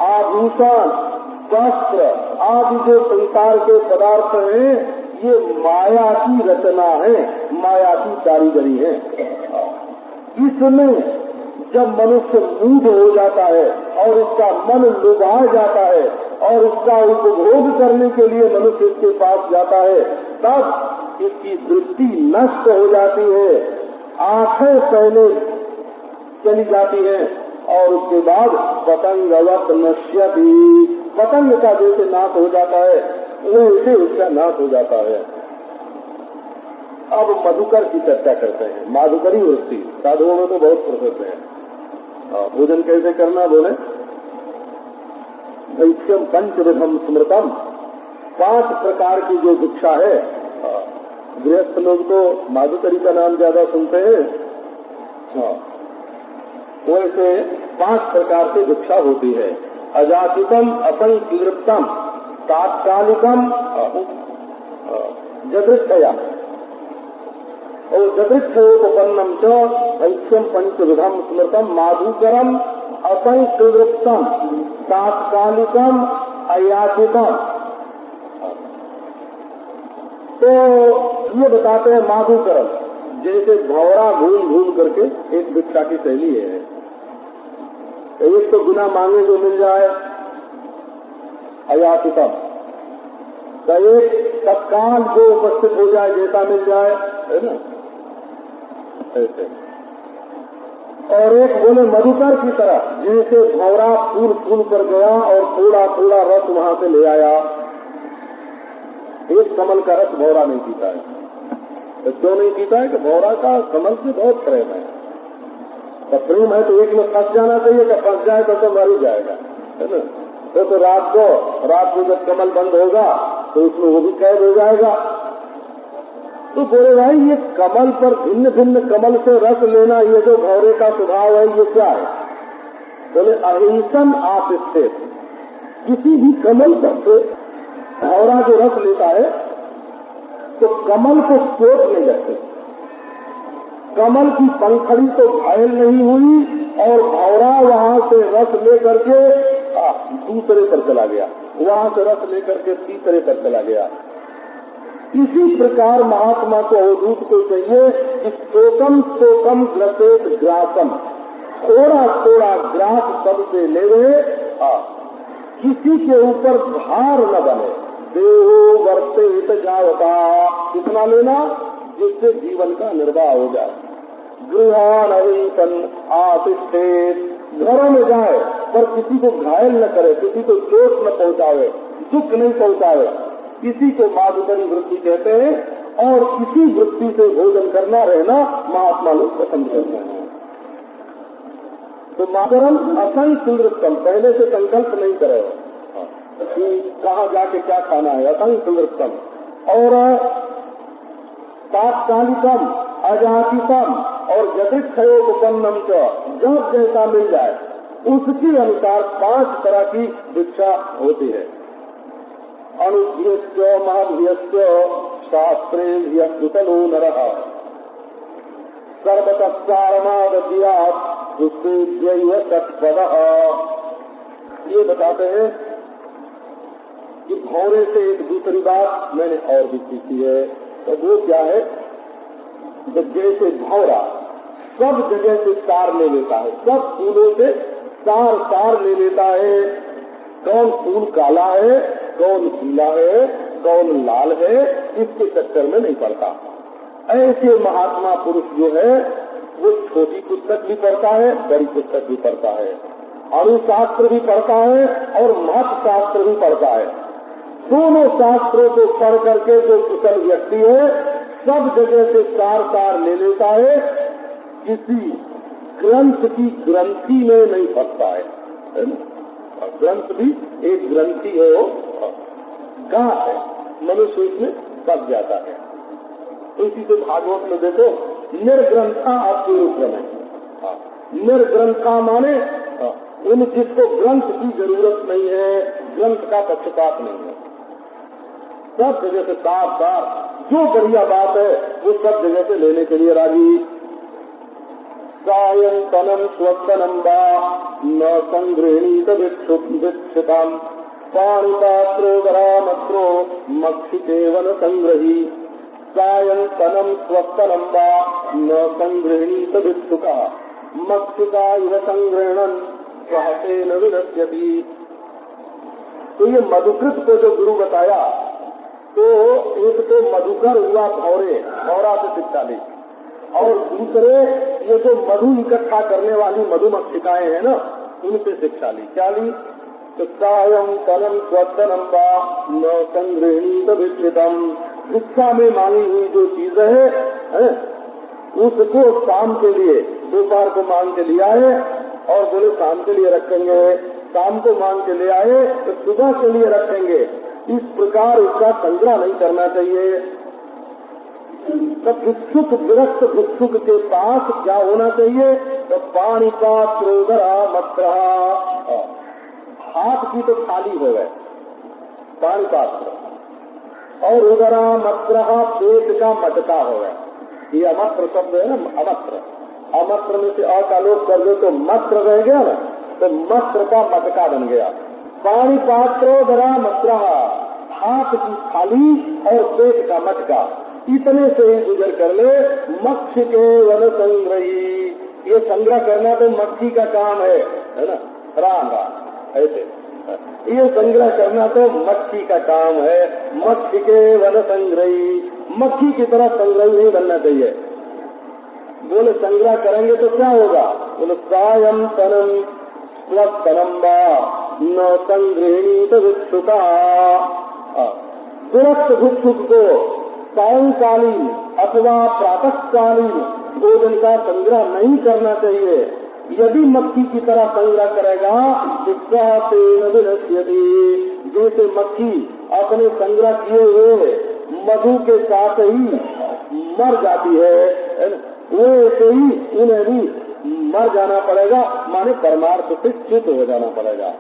आभूषण वस्त्र आदि जो संसार के पदार्थ हैं ये माया की रचना है, माया की कारीगरी है। इसमें जब मनुष्य मूढ़ हो जाता है और उसका मन लुभा जाता है और उसका उपभोग करने के लिए मनुष्य इसके पास जाता है, तब इसकी दृष्टि नष्ट हो जाती है, आंखें पहले चली जाती हैं और उसके बाद पतंगवत नश्यति, पतंग का जैसे नाश हो जाता है वैसे उसका नाश हो जाता है। अब मधुकर की चर्चा करते हैं। माधुकरी वृत्ति साधुओं में तो बहुत प्रसिद्ध है। भोजन कैसे करना बोले, भैक्ष्यम पंचविधम स्मृतम, 5 प्रकार की जो भिक्षा है, गृहस्थ लोग तो माधुकरी का नाम ज्यादा सुनते हैं, वैसे 5 प्रकार से भिक्षा होती है। अजातिकम असंकीर्तम तात्कालिकम जदृक्षया और जदृक्षयोपन्नम च भैक्ष्यम पंचविधम स्मृतम माधुकरम असंकीर्तम तात्कालिकम अयाचितम। तो ये बताते हैं माधुकरम जैसे भौरा घूम घूम करके एक भिक्षा की शैली है। एक तो बिना मांगे जो मिल जाए, अयाचितम, एक तत्काल जो उपस्थित हो जाए, जैसा मिल जाए, है ना, ऐसे। और एक बोले मधुकर की तरह, जैसे भौरा फूल फूल पर गया और थोड़ा थोड़ा रस वहां से ले आया। एक कमल का रस भौरा नहीं पीता है। तो क्यों नहीं पीता है? कि भौरा का कमल से बहुत प्रेम है। तो प्रेम है तो एक में फंस जाना चाहिए, कि फंस जाए तो मर ही जाएगा, है ना। तो रात को जब कमल बंद होगा तो उसमें वो भी कैद हो जाएगा। तो बोले भाई ये कमल पर भिन्न भिन्न कमल से रस लेना, ये जो भौरे का स्वभाव है, ये क्या है? बोले अहिंसन आतिथ्य, किसी भी कमल पर से भौरा जो रस लेता है तो कमल को चोट नहीं लगती, कमल की पंखड़ी तो घायल नहीं हुई, और भौरा वहां से रस लेकर के दूसरे पर चला गया, वहां से रस लेकर के तीसरे पर चला गया। इसी प्रकार महात्मा को अवधूत को चाहिए कि शोकम शोकम ग्रसेत ग्रासम, थोड़ा थोड़ा ग्रास सबसे लेवे, किसी के ऊपर भार न बने। देहो वर्तेत जावता, कितना लेना? जिससे जीवन का निर्वाह हो जाए। गृहान अहिंसन आतिष्ठेत, घरों में जाए पर किसी को घायल न करे, किसी को चोट न पहुंचावे, दुख नहीं पहुंचावे। किसी को माधुकरी वृत्ति कहते हैं, और किसी वृत्ति से भोजन करना रहना महात्मा लोग पसंद करते हैं। तो मातरम असंग सुंदरतम, पहले से संकल्प नहीं करे कि कहाँ जाके क्या खाना है, असंग सुंदरतम। और तात्कालिकम अजातितम और जटिक्षयोपन्नम च, जब जैसा मिल जाए उसके अनुसार 5 तरह की भिक्षा होती है। अनुभ्यस्य महाभ्यस्य शास्त्रेभ्य कुशलो नरः सर्वतत्सारमादत्यात् दुष्टेभ्यैव तत्पदः। ये बताते हैं कि भौरे से एक दूसरी बात मैंने और भी सीखी है। तो वो क्या है? जैसे भौरा सब जगह से सार ले लेता है, सब फूलों से सार ले लेता है। कौन फूल काला है, कौन पीला है, कौन लाल है, इसके चक्कर में नहीं पड़ता। ऐसे महात्मा पुरुष जो है वो छोटी पुस्तक भी पढ़ता है, बड़ी पुस्तक भी पढ़ता है, अणुशास्त्र भी पढ़ता है और महत शास्त्र भी पढ़ता है। दोनों शास्त्रों को पढ़ करके जो कुशल व्यक्ति है सब जगह से सार ले लेता है, किसी ग्रंथ की ग्रंथि में नहीं फंसता है। ग्रंथ भी एक ग्रंथि है, वो कहाँ है, मनुष्य इसमें फंस जाता है। इसी से भागवत में देखो, निर्ग्रंथा आपके रूप में। निर्ग्रंथा माने उन जिसको ग्रंथ की जरूरत नहीं है, ग्रंथ का पक्षपात नहीं है, सब जगह से साफ जो बढ़िया बात है वो सब जगह से लेने के लिए राजी। सायंतनम स्वस्तनम वा न संगृहीत विक्षिताम पाणिपात्रो वरामत्रो मक्षिकेवन संग्रही। सायंतनम स्वस्तनम वा न संगृहीत विक्षुका मक्षिका इव संग्रहणन सहते न विनश्यति। तो ये मधुकृत को जो गुरु बताया, तो एक तो मधुकर हुआ भौरा से शिक्षा ली, और दूसरे ये जो मधु इकट्ठा करने वाली मधुमक्षिकाएं हैं ना, उनसे शिक्षा ली। क्या ली? तो सायं तनम स्वतनम वा न संगृहीत विक्षितम, भिक्षा में मांगी हुई जो चीज है उसको शाम के लिए, दोपहर को मांग के ले आए और बोले शाम के लिए रखेंगे, शाम को मांग के ले आए तो सुबह के लिए रखेंगे। इस प्रकार उसका संग्रह नहीं करना चाहिए। तो भिक्षुक, विरक्त भिक्षुक के पास क्या होना चाहिए? तो पानी पात्र उदरा मत्र, हाथ की तो थाली हो गए पानी पात्र, और उदरा मत्र पेट का मटका हो गया। ये अमत्र शब्द है ना, अमत्र, अमत्र में से अ का लोप कर दो तो मत्र रह गया ना, तो मत्र का मटका बन गया। पानी पात्रो धरा मत्र, हाथ की थाली और पेट का मटका, इतने से ही गुजर कर ले। मक्ष के वन संग्रही, ये संग्रह करना तो मक्खी का काम है ना, राम राम ऐसे। ये संग्रह करना तो मक्खी का काम है। मक्खी के वन संग्रही, मक्खी की तरह संग्रही नहीं बनना चाहिए। बोले संग्रह करेंगे तो क्या होगा? बोले सायं तनम स्वस्तनम न संग्रहिणीत भिक्षुका। तुरंत भिक्षुक को सायंकालीन अथवा प्रातःकालीन भोजन का संग्रह नहीं करना चाहिए। यदि मक्खी की तरह संग्रह करेगा तो जैसे मक्खी अपने संग्रह किए हुए मधु के साथ ही मर जाती है, वैसे ही उन्हें भी मर जाना पड़ेगा, माने परमार्थ से च्युत हो जाना पड़ेगा।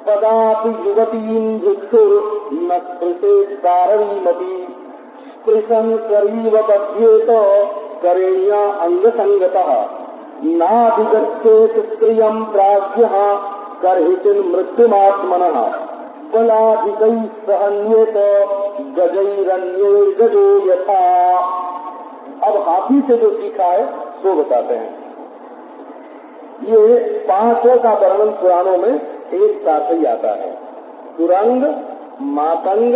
कदापि युवतीं भिक्षुर न स्पृशेत् सारवीमपि स्पृशन् करीव बध्येत करेण्या अंग संगतः नाधिगच्छेत् स्त्रियं प्राज्ञः कर्हितिन् मृत्युमात्मनः बलाधिकैः सहन्येत गजैरन्यैर्गजो यथा। अब हाथी से जो सीखा है वो बताते हैं। ये पांचों का वर्णन पुराणों में एक साथ ही आता है। तुरंग, मातंग,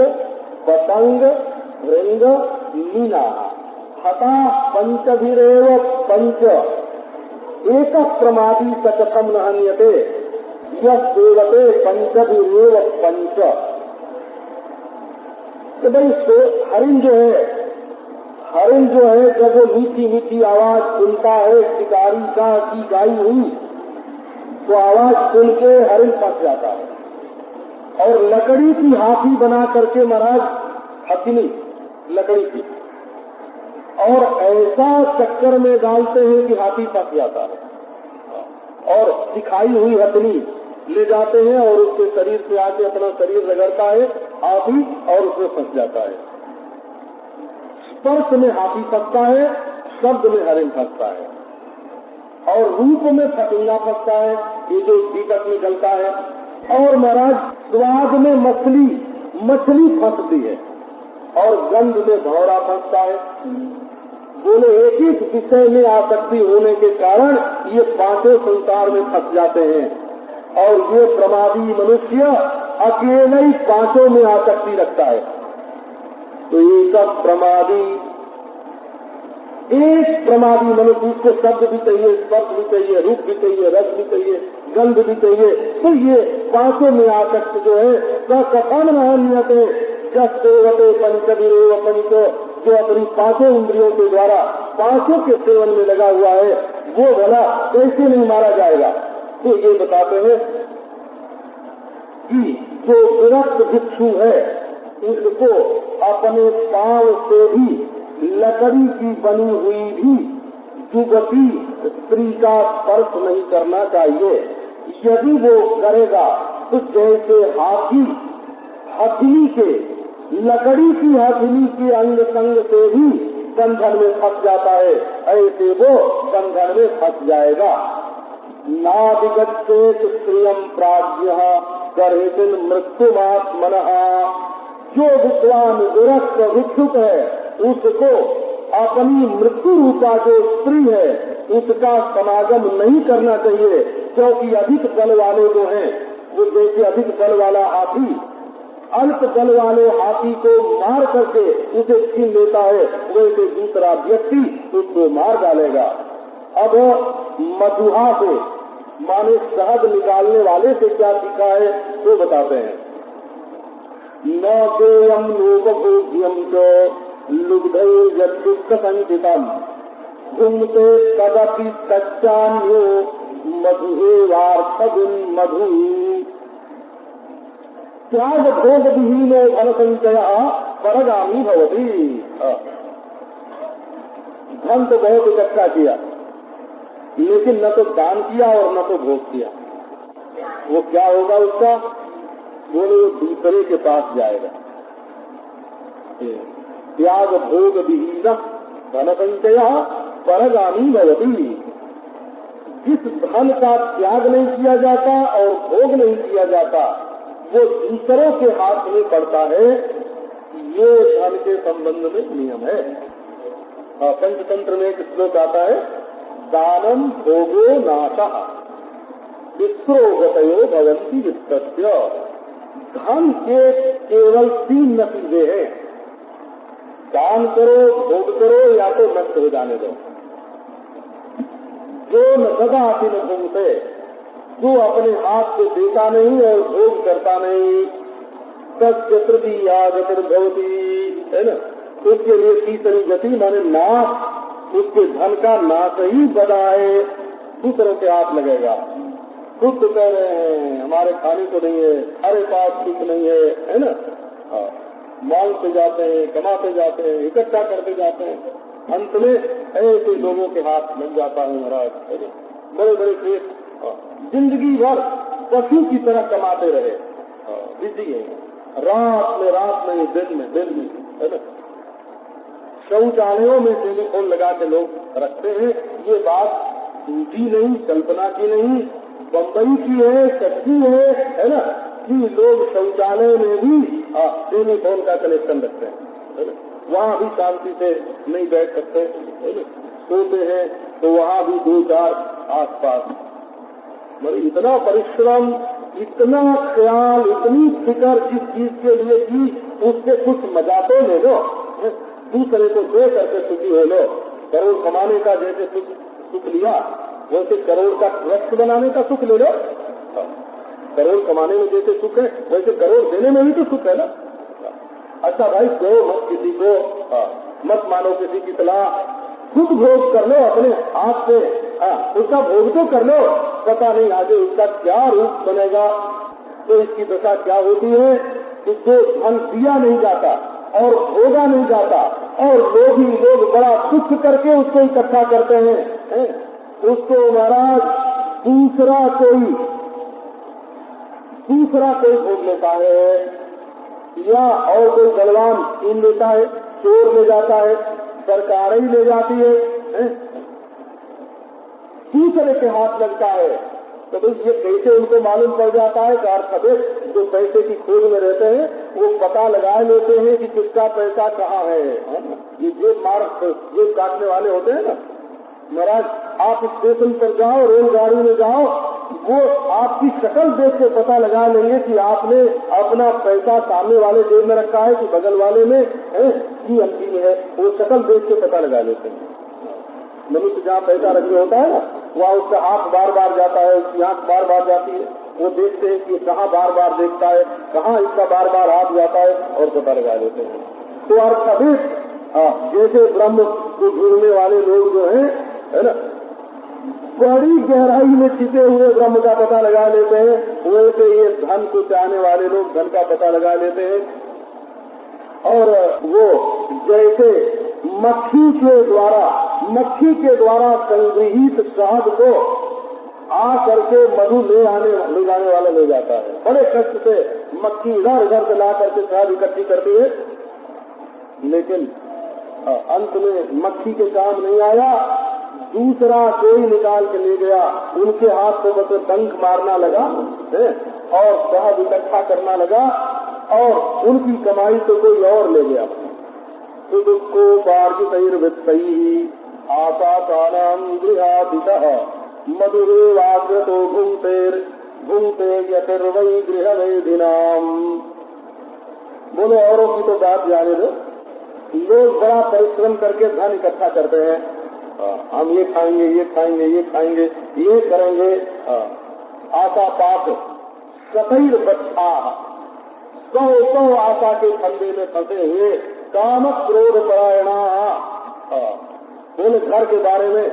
पतंग, भृंग, मीना, हता पंचभिरेव पंच एक प्रमादी सकथम न हन्यते यह सेवते पंचभिरेव पंच। तो भाई हरिण जो है जब वो मीठी मीठी आवाज सुनता है शिकारी का की गाई हुई, तो आवाज सुन के हरिण फंस जाता है। और लकड़ी की हाथी बना करके महाराज हथिनी लकड़ी की, और ऐसा चक्कर में डालते हैं कि हाथी फंस जाता है। और सिखाई हुई हथिनी ले जाते हैं और उसके शरीर से आके अपना शरीर रगड़ता है हाथी और उसमें फंस जाता है। स्पर्श में हाथी फंसता है, शब्द में हरिण फंसता है, और रूप में फटिंगा फंसता है, ये जो दीपक में जलता है। और महाराज स्वाद में मछली फंसती है, और गंध में भौरा फंसता है। बोले एक ही विषय में आसक्ति होने के कारण ये पांचों संसार में फंस जाते हैं। और ये प्रमादी मनुष्य अकेले ही पांचों में आसक्ति रखता है। तो एक प्रमादी मनुष्य, उसको शब्द भी चाहिए, स्पर्श भी चाहिए, रूप भी चाहिए, रस भी चाहिए, गंध भी चाहिए। तो ये पांचों में आसक्त जो है कथन रहते जस सेवते पंचभिरेव पंच, जो अपनी पांचों इंद्रियों के द्वारा पांचों के सेवन में लगा हुआ है, वो भला कैसे नहीं मारा जाएगा। तो ये बताते हैं कि जो विरक्त भिक्षु है उसको अपने पांव से भी लकड़ी की बनी हुई भी युवती स्त्री का स्पर्श नहीं करना चाहिए। यदि वो करेगा तो जैसे हथिनी के लकड़ी की हथिनी के अंग संग से भी बंधन में फंस जाता है, ऐसे वो बंधन में फंस जाएगा। नादिगच्छेत स्त्रियं प्राज्ञः कर्हितिन् मृत्युमात्मनः। जो विद्वान विरक्त भिक्षुक है उसको अपनी मृत्यु रूपा जो स्त्री है उसका समागम नहीं करना चाहिए, क्योंकि अधिक बल वाले जो हैं वो जैसे अधिक बल वाला हाथी अल्प बल वाले हाथी को मार करके उसे छीन लेता है, वैसे दूसरा व्यक्ति उसको मार डालेगा। अब मधुहा से माने शहद निकालने वाले से क्या सीखा है तो बताते हैं। न देयम लोक भोग्यम च लुब्धैर्यदुःख संचितम घुमते कदापि तच्चान्यो मधुहेवार्थगुण मधु। त्याग भोग विहीनो धन संचय परगामी भवति। धन तो बहुत इकट्ठा किया लेकिन न तो दान किया और न तो भोग किया, वो क्या होगा उसका? बोले वो दूसरे के पास जाएगा। त्याग भोग विहीन धन संचय परगामी भवति। जिस धन का त्याग नहीं किया जाता और भोग नहीं किया जाता वो दूसरों के हाथ में पड़ता है। ये धन के संबंध में नियम है। पंचतंत्र में एक श्लोक आता है, दानम भोगो नाशः। विस्रोगतयो भवन्ति वित्तस्य। धन के केवल 3 नतीजे हैं, दान करो, भोग करो, या तो नष्ट हो जाने दो। जो न ददाति न भुंक्ते, जो अपने हाथ से देता नहीं और भोग करता नहीं, तस्य तृतीया गतिर्भवति, है ना, उसके लिए तीसरी गति माने नाश, उसके धन का नाश ही बदाए, दूसरों के हाथ लगेगा। खुद तो कह रहे हैं हमारे खाने को नहीं है, हमारे पास कुछ नहीं है ना, मांगते जाते हैं, कमाते जाते हैं, इकट्ठा करते जाते हैं, अंत में ऐसे लोगों के हाथ लग जाता है महाराज। बड़े बड़े देश जिंदगी भर पशु की तरह कमाते रहे, बिजी है, रात में दिन में, है ना। शौचालयों में टेलीफोन लगा के लोग रखते हैं। ये बात झूठी नहीं, कल्पना की नहीं, बम्बई की है, सच्ची है ना, कि लोग शौचालय में भी टेलीफोन का कनेक्शन रखते हैं, वहाँ भी शांति से नहीं बैठ सकते, है ना, सोते हैं तो वहाँ भी 2-4 आसपास। मतलब इतना परिश्रम, इतना ख्याल, इतनी फिक्र जिस चीज के लिए की, उसके कुछ मजा तो ले लो, दूसरे को दे करके सुखी हो लो। करोड़ कमाने का जैसे सुख लिया, वैसे करोड़ का ट्रस्ट बनाने का सुख ले लो। करोड़ कमाने में जैसे सुख है, वैसे करोड़ देने में भी तो सुख है ना। अच्छा भाई, दो मत किसी को, मत मानो किसी की सलाह, खुद भोग कर लो अपने हाथ से, उसका भोग तो कर लो। पता नहीं आगे उसका क्या रूप बनेगा, तो इसकी दशा क्या होती है कि जो धन दिया नहीं जाता और भोगा नहीं जाता, और लोग ही लोग बड़ा तुच्छ करके उसको इकट्ठा करते हैं, उसको महाराज दूसरा कोई भोग लेता है, या और कोई बलवान छीन लेता है, चोर ले जाता है, सरकार ही ले जाती है, दूसरे के हाथ लगता है। तो भाई ये कैसे उनको मालूम पड़ जाता है कि अर्थवेद जो पैसे की खोज में रहते हैं वो पता लगा लेते हैं कि किसका पैसा कहाँ है। ये जेब काटने वाले होते हैं ना महाराज, आप स्टेशन पर जाओ, रेलगाड़ी में जाओ, वो आपकी शक्ल देख के पता लगा लेंगे कि आपने अपना पैसा सामने वाले जेब में रखा है कि बगल वाले में है कि अंती में है, वो शक्ल देख के पता लगा लेते हैं। मनुष्य जहाँ पैसा रखे होता है ना, वहाँ उसका हाथ बार बार जाता है, उसकी आंख बार बार जाती है, वो देखते हैं कि कहाँ बार बार देखता है, कहाँ इसका बार बार हाथ जाता है, और पता लगा लेते हैं। तो अर्थविद जैसे ब्रह्म को ढूंढने वाले लोग जो हैं, है ना, बड़ी गहराई में छिपे हुए ब्रह्म का पता लगा लेते हैं, वैसे ये धन को चाहने वाले लोग धन का पता लगा लेते हैं। और वो जैसे मक्खी के द्वारा संग्रहित शहद को आ करके मधु ले जाने वाला ले जाता है, बड़े कष्ट से मक्खी इधर से ला करके शहद इकट्ठी करती है, लेकिन अंत में मक्खी के काम नहीं आया, दूसरा कोई निकाल के ले गया, उनके हाथ को बस डंक मारना लगा और शहद इकट्ठा करना लगा, और उनकी कमाई तो कोई और ले गया। को पार्जितैर्वित्तैहि आसातानां गृहादितः मधुरेवाग्रतो भुंक्ते यतिर्वै गृहवेदिनाम्। बोलो, औरों की तो बात जाने दो। लोग बड़ा परिश्रम करके धन इकट्ठा करते हैं, हम ये खाएंगे, ये खाएंगे, ये खाएंगे, ये करेंगे, आशा पाप सतैर बच्चा, सौ आशा के फंदे में फंसे हुए काम क्रोध परायणा। बोले घर के बारे में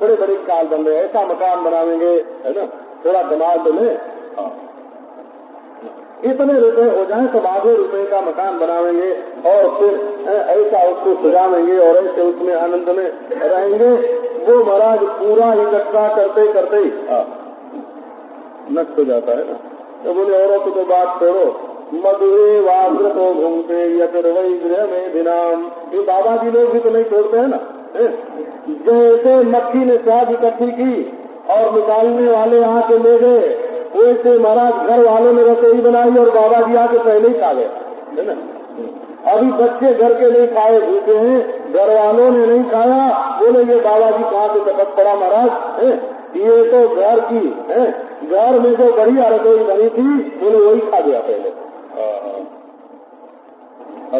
बड़े बड़े काल बन रहे, ऐसा मकान बनावेंगे, है ना, थोड़ा दिमाग में इतने रुपए हो जाए तो आधे रुपए का मकान बनावेंगे, और फिर ऐसा उसको सजावेंगे और ऐसे उसमें आनंद में रहेंगे। वो महाराज पूरा इकट्ठा करते करते नष्ट हो जाता है ना। तो बोले औरों की तो बात छोड़ो, मधुरे वाग्रतो भुंक्ते यतिर्वै गृहवेदिनाम्। ये बाबा जी लोग भी तो नहीं छोड़ते हैं ना। जैसे मक्खी ने शहद इकट्ठी की और निकालने वाले आके ले गए, वैसे महाराज घर वालों ने रसोई बनाई और बाबा जी आके पहले ही खा गए, है ना। अभी बच्चे घर के नहीं खाए, भूखे हैं, घर वालों ने नहीं खाया, बोले ये बाबा जी कहाँ से टपक पड़ा महाराज, ये तो घर की घर में जो बढ़िया रसोई बनी थी उन्हें वही खा गया पहले।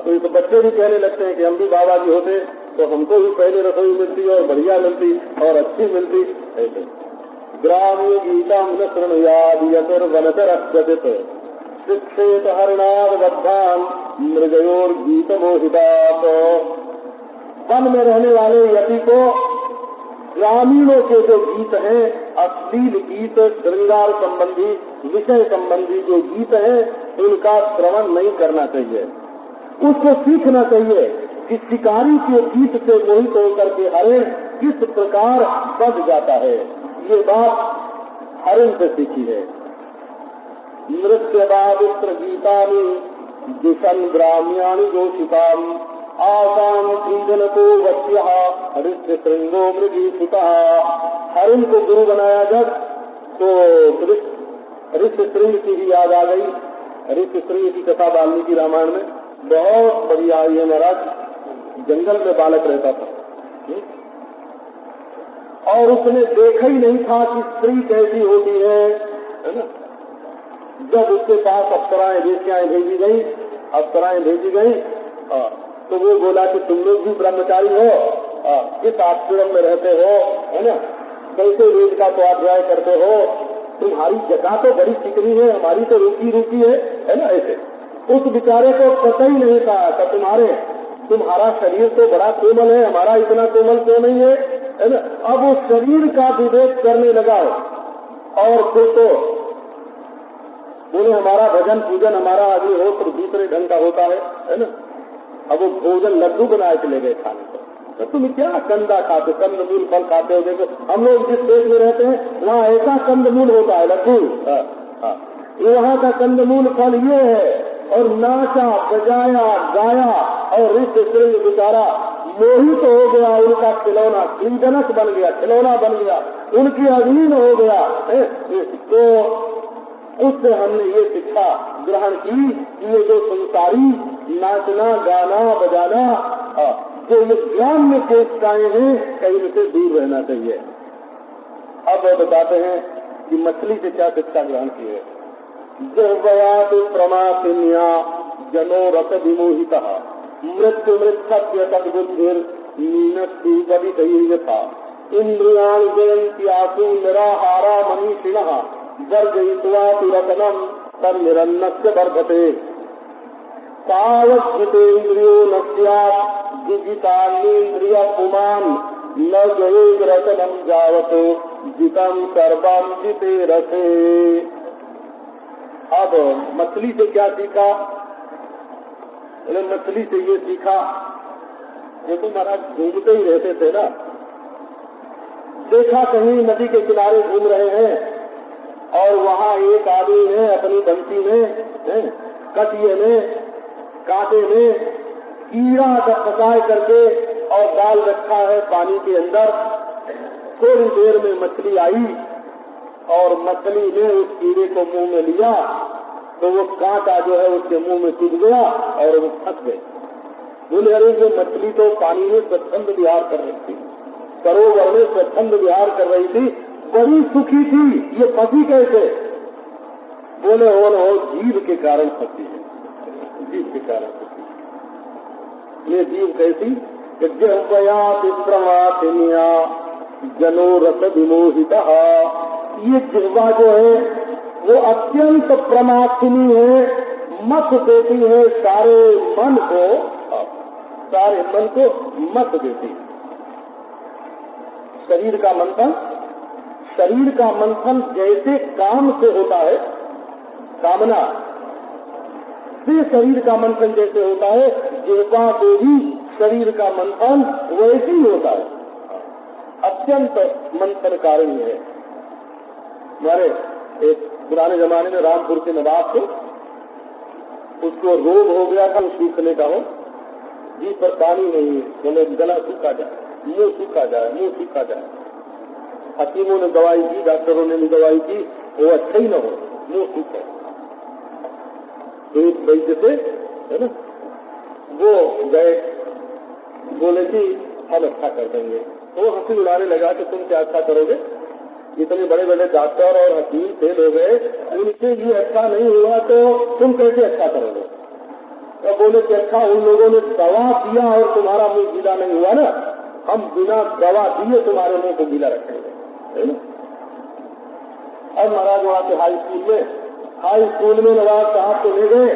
तो ये तो बच्चे भी कहने लगते हैं कि हम भी बाबा जी होते तो हमको भी पहले रसोई मिलती और बढ़िया मिलती और अच्छी मिलती। ऐसे ग्राम्य गीता न शृणुयाद यतुर्वनतर शिक्षेत हरिणाद बद्धान मृगयोर गीत मोहितात्। वन में रहने वाले यति को ग्रामीणों के जो गीत हैं, अश्लील गीत, श्रृंगार संबंधी, विषय संबंधी जो गीत हैं, उनका श्रवण नहीं करना चाहिए। उसको सीखना चाहिए कि शिकारी के गीत से मोहित होकर के हरिण किस प्रकार बज जाता है। ये बात हरिण से सीखी है। नृत्यवादित्र गीतानि दिशन ग्राम्याणि जोषिताम आसाम क्रीडन को वत्स्यः हरिश्च श्रृंगो मृगी सुतः। हरिण को गुरु बनाया जब तो ऋषि श्रृंग की भी याद आ गई। ऋषि श्रृंग की कथा वाल्मीकि रामायण में बहुत बढ़िया। ये महाराज जंगल में बालक रहता था और उसने देखा ही नहीं था कि स्त्री कैसी होती है ना। जब उसके पास अप्सराएं वेश्याएं भेजी गई, अप्सराएं भेजी गई तो वो बोला कि तुम लोग भी ब्रह्मचारी हो, किस आश्रम में रहते हो, है ना, कैसे वेद का स्वाध्याय करते हो, तुम्हारी जगह तो बड़ी चिकनी है, हमारी तो रुकी रुकी है ना। ऐसे उस बेचारे को पता ही नहीं था तुम्हारा शरीर तो बड़ा कोमल है, हमारा इतना कोमल क्यों नहीं है ना। अब वो शरीर का विवेक करने लगा और फिर तो बोले हमारा भजन पूजन, हमारा अग्निहोत्र दूसरे ढंग का होता है ना। अब वो भोजन लड्डू बनाए चले गए खाने को। तो तुम क्या कंदा खाते, कंदमूल फल खाते हो? देखो हम लोग जिस देश में रहते हैं वहाँ ऐसा कंदमूल होता है लड्डू। वहाँ का कंदमूल फल ये है। और नाचा बजाया गाया और ऋषि श्रृंग बेचारा मोहित हो गया, उनका खिलौना क्रीडनक बन गया, खिलौना बन गया, उनकी अधीन हो गया। तो उससे हमने ये शिक्षा ग्रहण की कि ये जो संसारी नाचना गाना बजाना जो ये ग्राम्य चेष्टाएं हैं कहीं से दूर रहना चाहिए। अब वो बताते हैं कि मछली से क्या शिक्षा ग्रहण की है। जहवयात प्रमातिन्या जनो रस विमोहितः मृत्यु मृत्सत्य तद्बुद्धिर नीनस्ति कवितैः यथा इंद्रियाणि जयन्त्यासु निराहारा मनीषिणः वर्जयित्वा तु रतनं तन्निरन्नस्य वर्धते तावद्धितेन्द्रियो न स्यात् जिजितान्येन्द्रिय पुमान् न जयेद् रतनं जावतो जितं सर्वं जिते रसे। अब मछली से क्या सीखा? मछली से ये सीखा, ये तो महाराज घूमते ही रहते थे ना। देखा कहीं नदी के किनारे घूम रहे हैं और वहाँ एक आदमी है अपनी बंसी में, कटिए में, कांटे में कीड़ा फंसाए करके और डाल रखा है पानी के अंदर। थोड़ी देर में मछली आई और मछली ने उस कीड़े को मुंह में लिया तो वो कांटा जो है उसके मुंह में चुभ गया और वो फंस गए। बोले अरे ये मछली तो पानी में स्वच्छंद विहार कर रही थी, सरोवर में स्वच्छंद विहार कर रही थी, बड़ी सुखी थी, ये फंसी कैसे? बोले हो जीव के कारण फंसी है, जीव के कारण फंसी। ये जीव कैसी? जहवयात प्रमातिन्या जनो रस विमोहितः। ये जिह्वा जो है वो अत्यंत प्रमाथिनी है, मत देती है सारे मन को मत देती। शरीर का मंथन जैसे काम से होता है, कामना से शरीर का मंथन जैसे होता है, जिह्वा से भी शरीर का मंथन वैसे ही होता है। अत्यंत मंथनकारी है। हमारे एक पुराने जमाने में रामपुर के नवाब को उसको रोग हो गया था सूखने का, हो जी पर पानी नहीं है, बोले गला सूखा जाए, मुंह सूखा जाए। हकीमों ने दवाई की, डॉक्टरों ने भी दवाई की, वो अच्छा ही न हो, मुंह सूखा। तो एक वैद्य से है ना, वो गए, बोले कि हम अच्छा कर देंगे। तो वो हंसी उड़ाने लगा कि तुम क्या अच्छा करोगे, इतने बड़े बड़े डॉक्टर और हकीम फेल हो गए, उनसे ये अच्छा नहीं हुआ तो तुम कैसे अच्छा करोगे? तो बोले कि अच्छा उन लोगों ने दवा दिया और तुम्हारा मुंह गीला नहीं हुआ ना, हम बिना दवा दिए तुम्हारे मुंह को गीला रखेंगे, है ना? अब महाराज वहाँ के हाई स्कूल में नवाब साहब को ले गए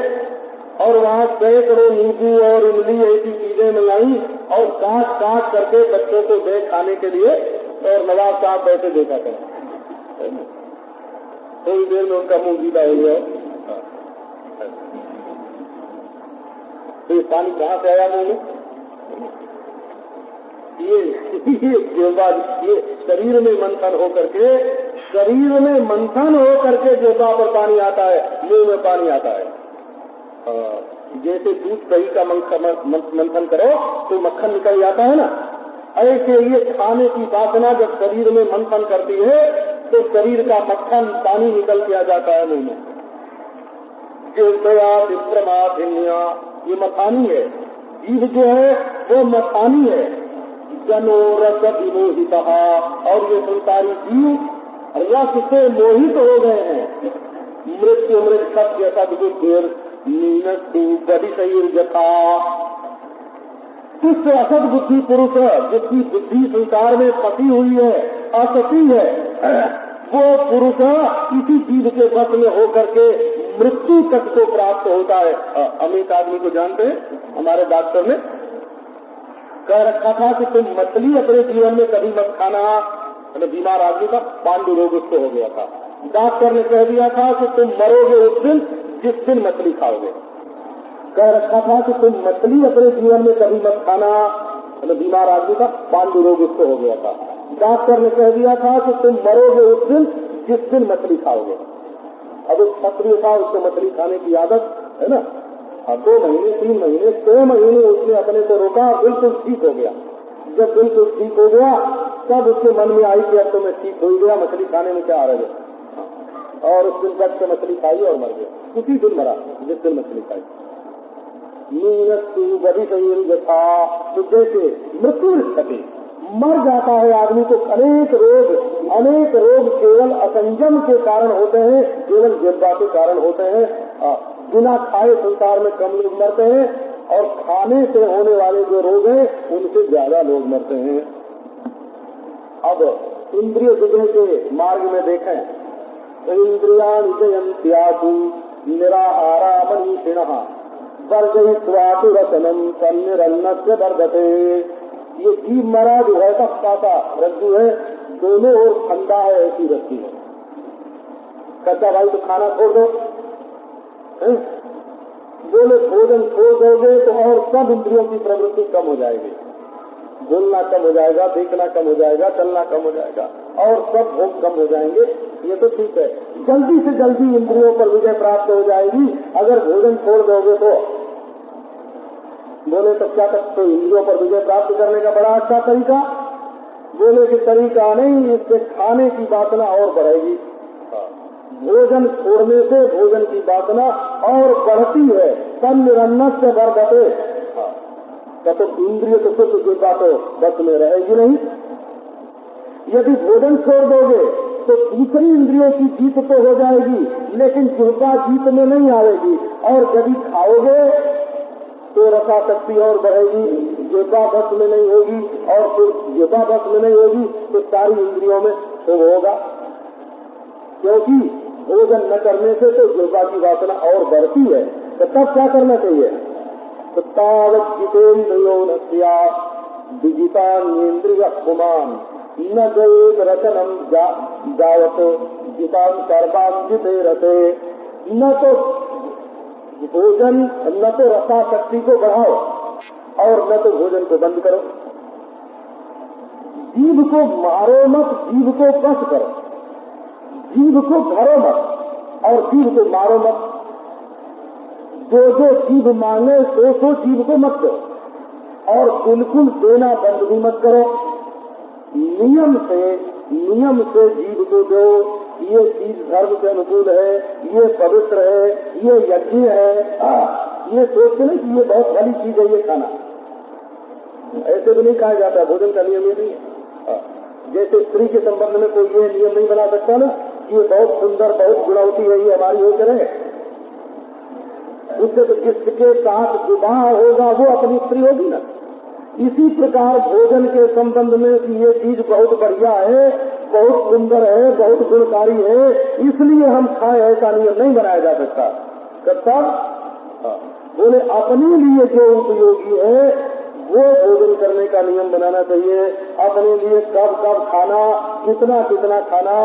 और वहाँ सैकड़ों नींबू और इमली ऐसी चीजें मंगाई और काट करके बच्चों को दे खाने के लिए, और नवाब साहब बैठे देखा करें। थोड़ी देर में उनका मुंह गीला हो गया। तो ये पानी कहाँ से आया मुंह में? ये शरीर में मंथन हो करके जिह्वा पर पानी आता है, मुंह में पानी आता है। जैसे दूध दही का मंथन करो तो मक्खन निकल जाता है ना, ऐसे ये खाने की वासना जब शरीर में मंथन करती है तो शरीर का मक्खन पानी निकल के आ जाता है मुंह में। विप्रमाधिन्या, ये मथानी है, जीव जो है वो मथानी है। जनो रस विमोहिता, और ये संसारी जीव रस से मोहित हो गए हैं। मृत्यु मृत जैसा विद्युत बड़ी शरीर जथा, उस असद बुद्धि पुरुष जिसकी बुद्धि संसार में फंसी हुई है, असती है, वो पुरुष इसी जीव के वश में होकर के मृत्यु तक को प्राप्त होता है। अमित आदमी को जानते हैं, हमारे डॉक्टर ने कह रखा था कि तुम मछली अपने जीवन में कभी मत खाना। बीमार आदमी का पांडु रोग उसको हो गया था, डॉक्टर ने कह दिया था कि तुम मरोगे उस दिन जिस दिन मछली खाओगे। कह रखा था कि तुम मछली अपने जीवन में कभी मत खाना। बीमार आदमी का पांडु रोग उसको हो गया था, डॉक्टर ने कह दिया था कि तुम मरोगे उस दिन जिस दिन मछली खाओगे। अब उस क्षत्रिय था, उसको मछली खाने की आदत है ना। अब 2 महीने 3 महीने 6 महीने उसने अपने को रोका, बिल्कुल ठीक हो गया। जब बिल्कुल ठीक हो गया तब उसके मन में आई कि अब तो मैं ठीक हो गया, मछली खाने में क्या आ रहा है। और उस दिन तक से मछली खाई और मर गया, उसी दिन मरा जिस दिन मछली खाई। बड़ी शरीर जथा, तो जैसे मृत्यु क्षति मर जाता है आदमी को। अनेक रोग केवल असंयम के कारण होते हैं, केवल जिह्वा के कारण होते हैं। बिना खाए संसार में कम लोग मरते हैं, और खाने से होने वाले जो रोग हैं उनसे ज्यादा लोग मरते हैं। अब इंद्रिय विजय के मार्ग में देखें तो इंद्रियाणि जयन्त्यासु निराहारा मनीषिणः वर्जयित्वातु रसनं तन्निरन्नस्य वर्धते। ये जीव मरा जो है का रज्जु है, दोनों ओर ठंडा है ऐसी रस्सी है। कहता भाई तो खाना छोड़ दो, बोले भोजन छोड़ दोगे तो और सब इंद्रियों की प्रवृत्ति कम हो जाएगी, बोलना कम हो जाएगा, देखना कम हो जाएगा, चलना कम हो जाएगा, और सब भोग कम हो जाएंगे। ये तो ठीक है, जल्दी से जल्दी इंद्रियों पर विजय प्राप्त हो जाएगी अगर भोजन छोड़ दोगे तो। बोले तो क्या करते, इंद्रियों पर विजय प्राप्त करने का बड़ा अच्छा तरीका। बोले कि तरीका नहीं, इससे खाने की वासना और बढ़ेगी। भोजन छोड़ने से भोजन की वासना और बढ़ती है। तन्निरन्नस्य से वर्धते, तो इंद्रिय तो सुख की बातों बस में रहेगी नहीं। यदि भोजन छोड़ दोगे तो दूसरी इंद्रियों की जीत तो हो जाएगी, लेकिन जिह्वा जीत में नहीं आएगी। और यदि खाओगे तो रसाशक्ति और बढ़ेगी, जिह्वा बस में नहीं होगी, और फिर जिह्वा बस में नहीं होगी तो सारी इंद्रियों में शोभ होगा। क्योंकि भोजन न करने से तो जिह्वा की वासना और बढ़ती है। तो तब क्या करना चाहिए? तो तावत् जितेन्द्रियो न स्यात् विजितान्येन्द्रियः पुमान् न जयेत् रचनं जावत् जितान् सर्वान् जितेरते। न तो भोजन, न तो रसाशक्ति को बढ़ाओ और न तो भोजन को बंद करो। जीव को मारो मत, जीव को बस करो, जीव को धरो मत और जीव को मारो मत। जो जो जीव मांगे सो जीव को मत दो, और बिल्कुल देना बंद भी मत करो। नियम से जीव को दो। ये चीज धर्म के अनुकूल है, ये पवित्र है, ये यज्ञ है, ये सोचते नहीं कि ये बहुत भली चीज है ये खाना। ऐसे भी नहीं कहा जाता, भोजन का नियम ये नहीं है। जैसे स्त्री के संबंध में कोई ये नियम नहीं बना सकता ना कि ये बहुत सुंदर, बहुत गुणवती है, ये हमारी हो करे। उससे तो जिसके साथ विवाह होगा वो अपनी स्त्री होगी ना। इसी प्रकार भोजन के संबंध में कि ये चीज बहुत बढ़िया है, बहुत सुंदर है, बहुत गुणकारी है, इसलिए हम खाएं, ऐसा नियम नहीं बनाया जा सकता। कब बोले अपने लिए जो उपयोगी है वो भोजन करने का नियम बनाना चाहिए। अपने लिए कब कब खाना, कितना कितना खाना,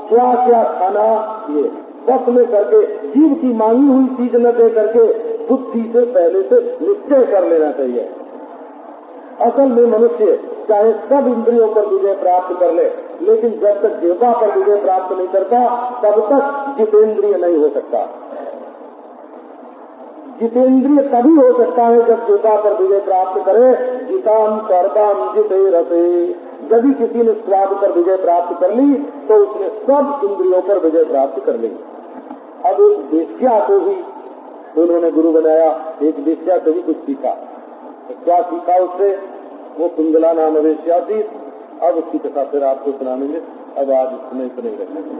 क्या क्या खाना, ये बस में करके जीव की मांगी हुई चीज न दे करके बुद्धि से पहले से निश्चय कर लेना चाहिए। असल में मनुष्य चाहे सब इंद्रियों पर विजय प्राप्त कर ले, लेकिन जब तक जिह्वा पर विजय प्राप्त नहीं करता तब तक जितेंद्रिय नहीं हो सकता। जितेंद्रिय तभी हो सकता है जब जिह्वा पर विजय प्राप्त करे। जिताम सर्वम जिते रते, यदि किसी ने स्वाद पर विजय प्राप्त कर ली तो उसने सब इंद्रियों पर विजय प्राप्त कर ली। अब एक वेश्या को भी उन्होंने गुरु बनाया, एक वेश्या से भी कुछ सीखा। तो क्या सीखा उससे? वो कुंदला नाम वेश्या थी। अब उसकी कथा फिर आपको सुनाएंगे। अब आज इसमें इतने ही रखेंगे।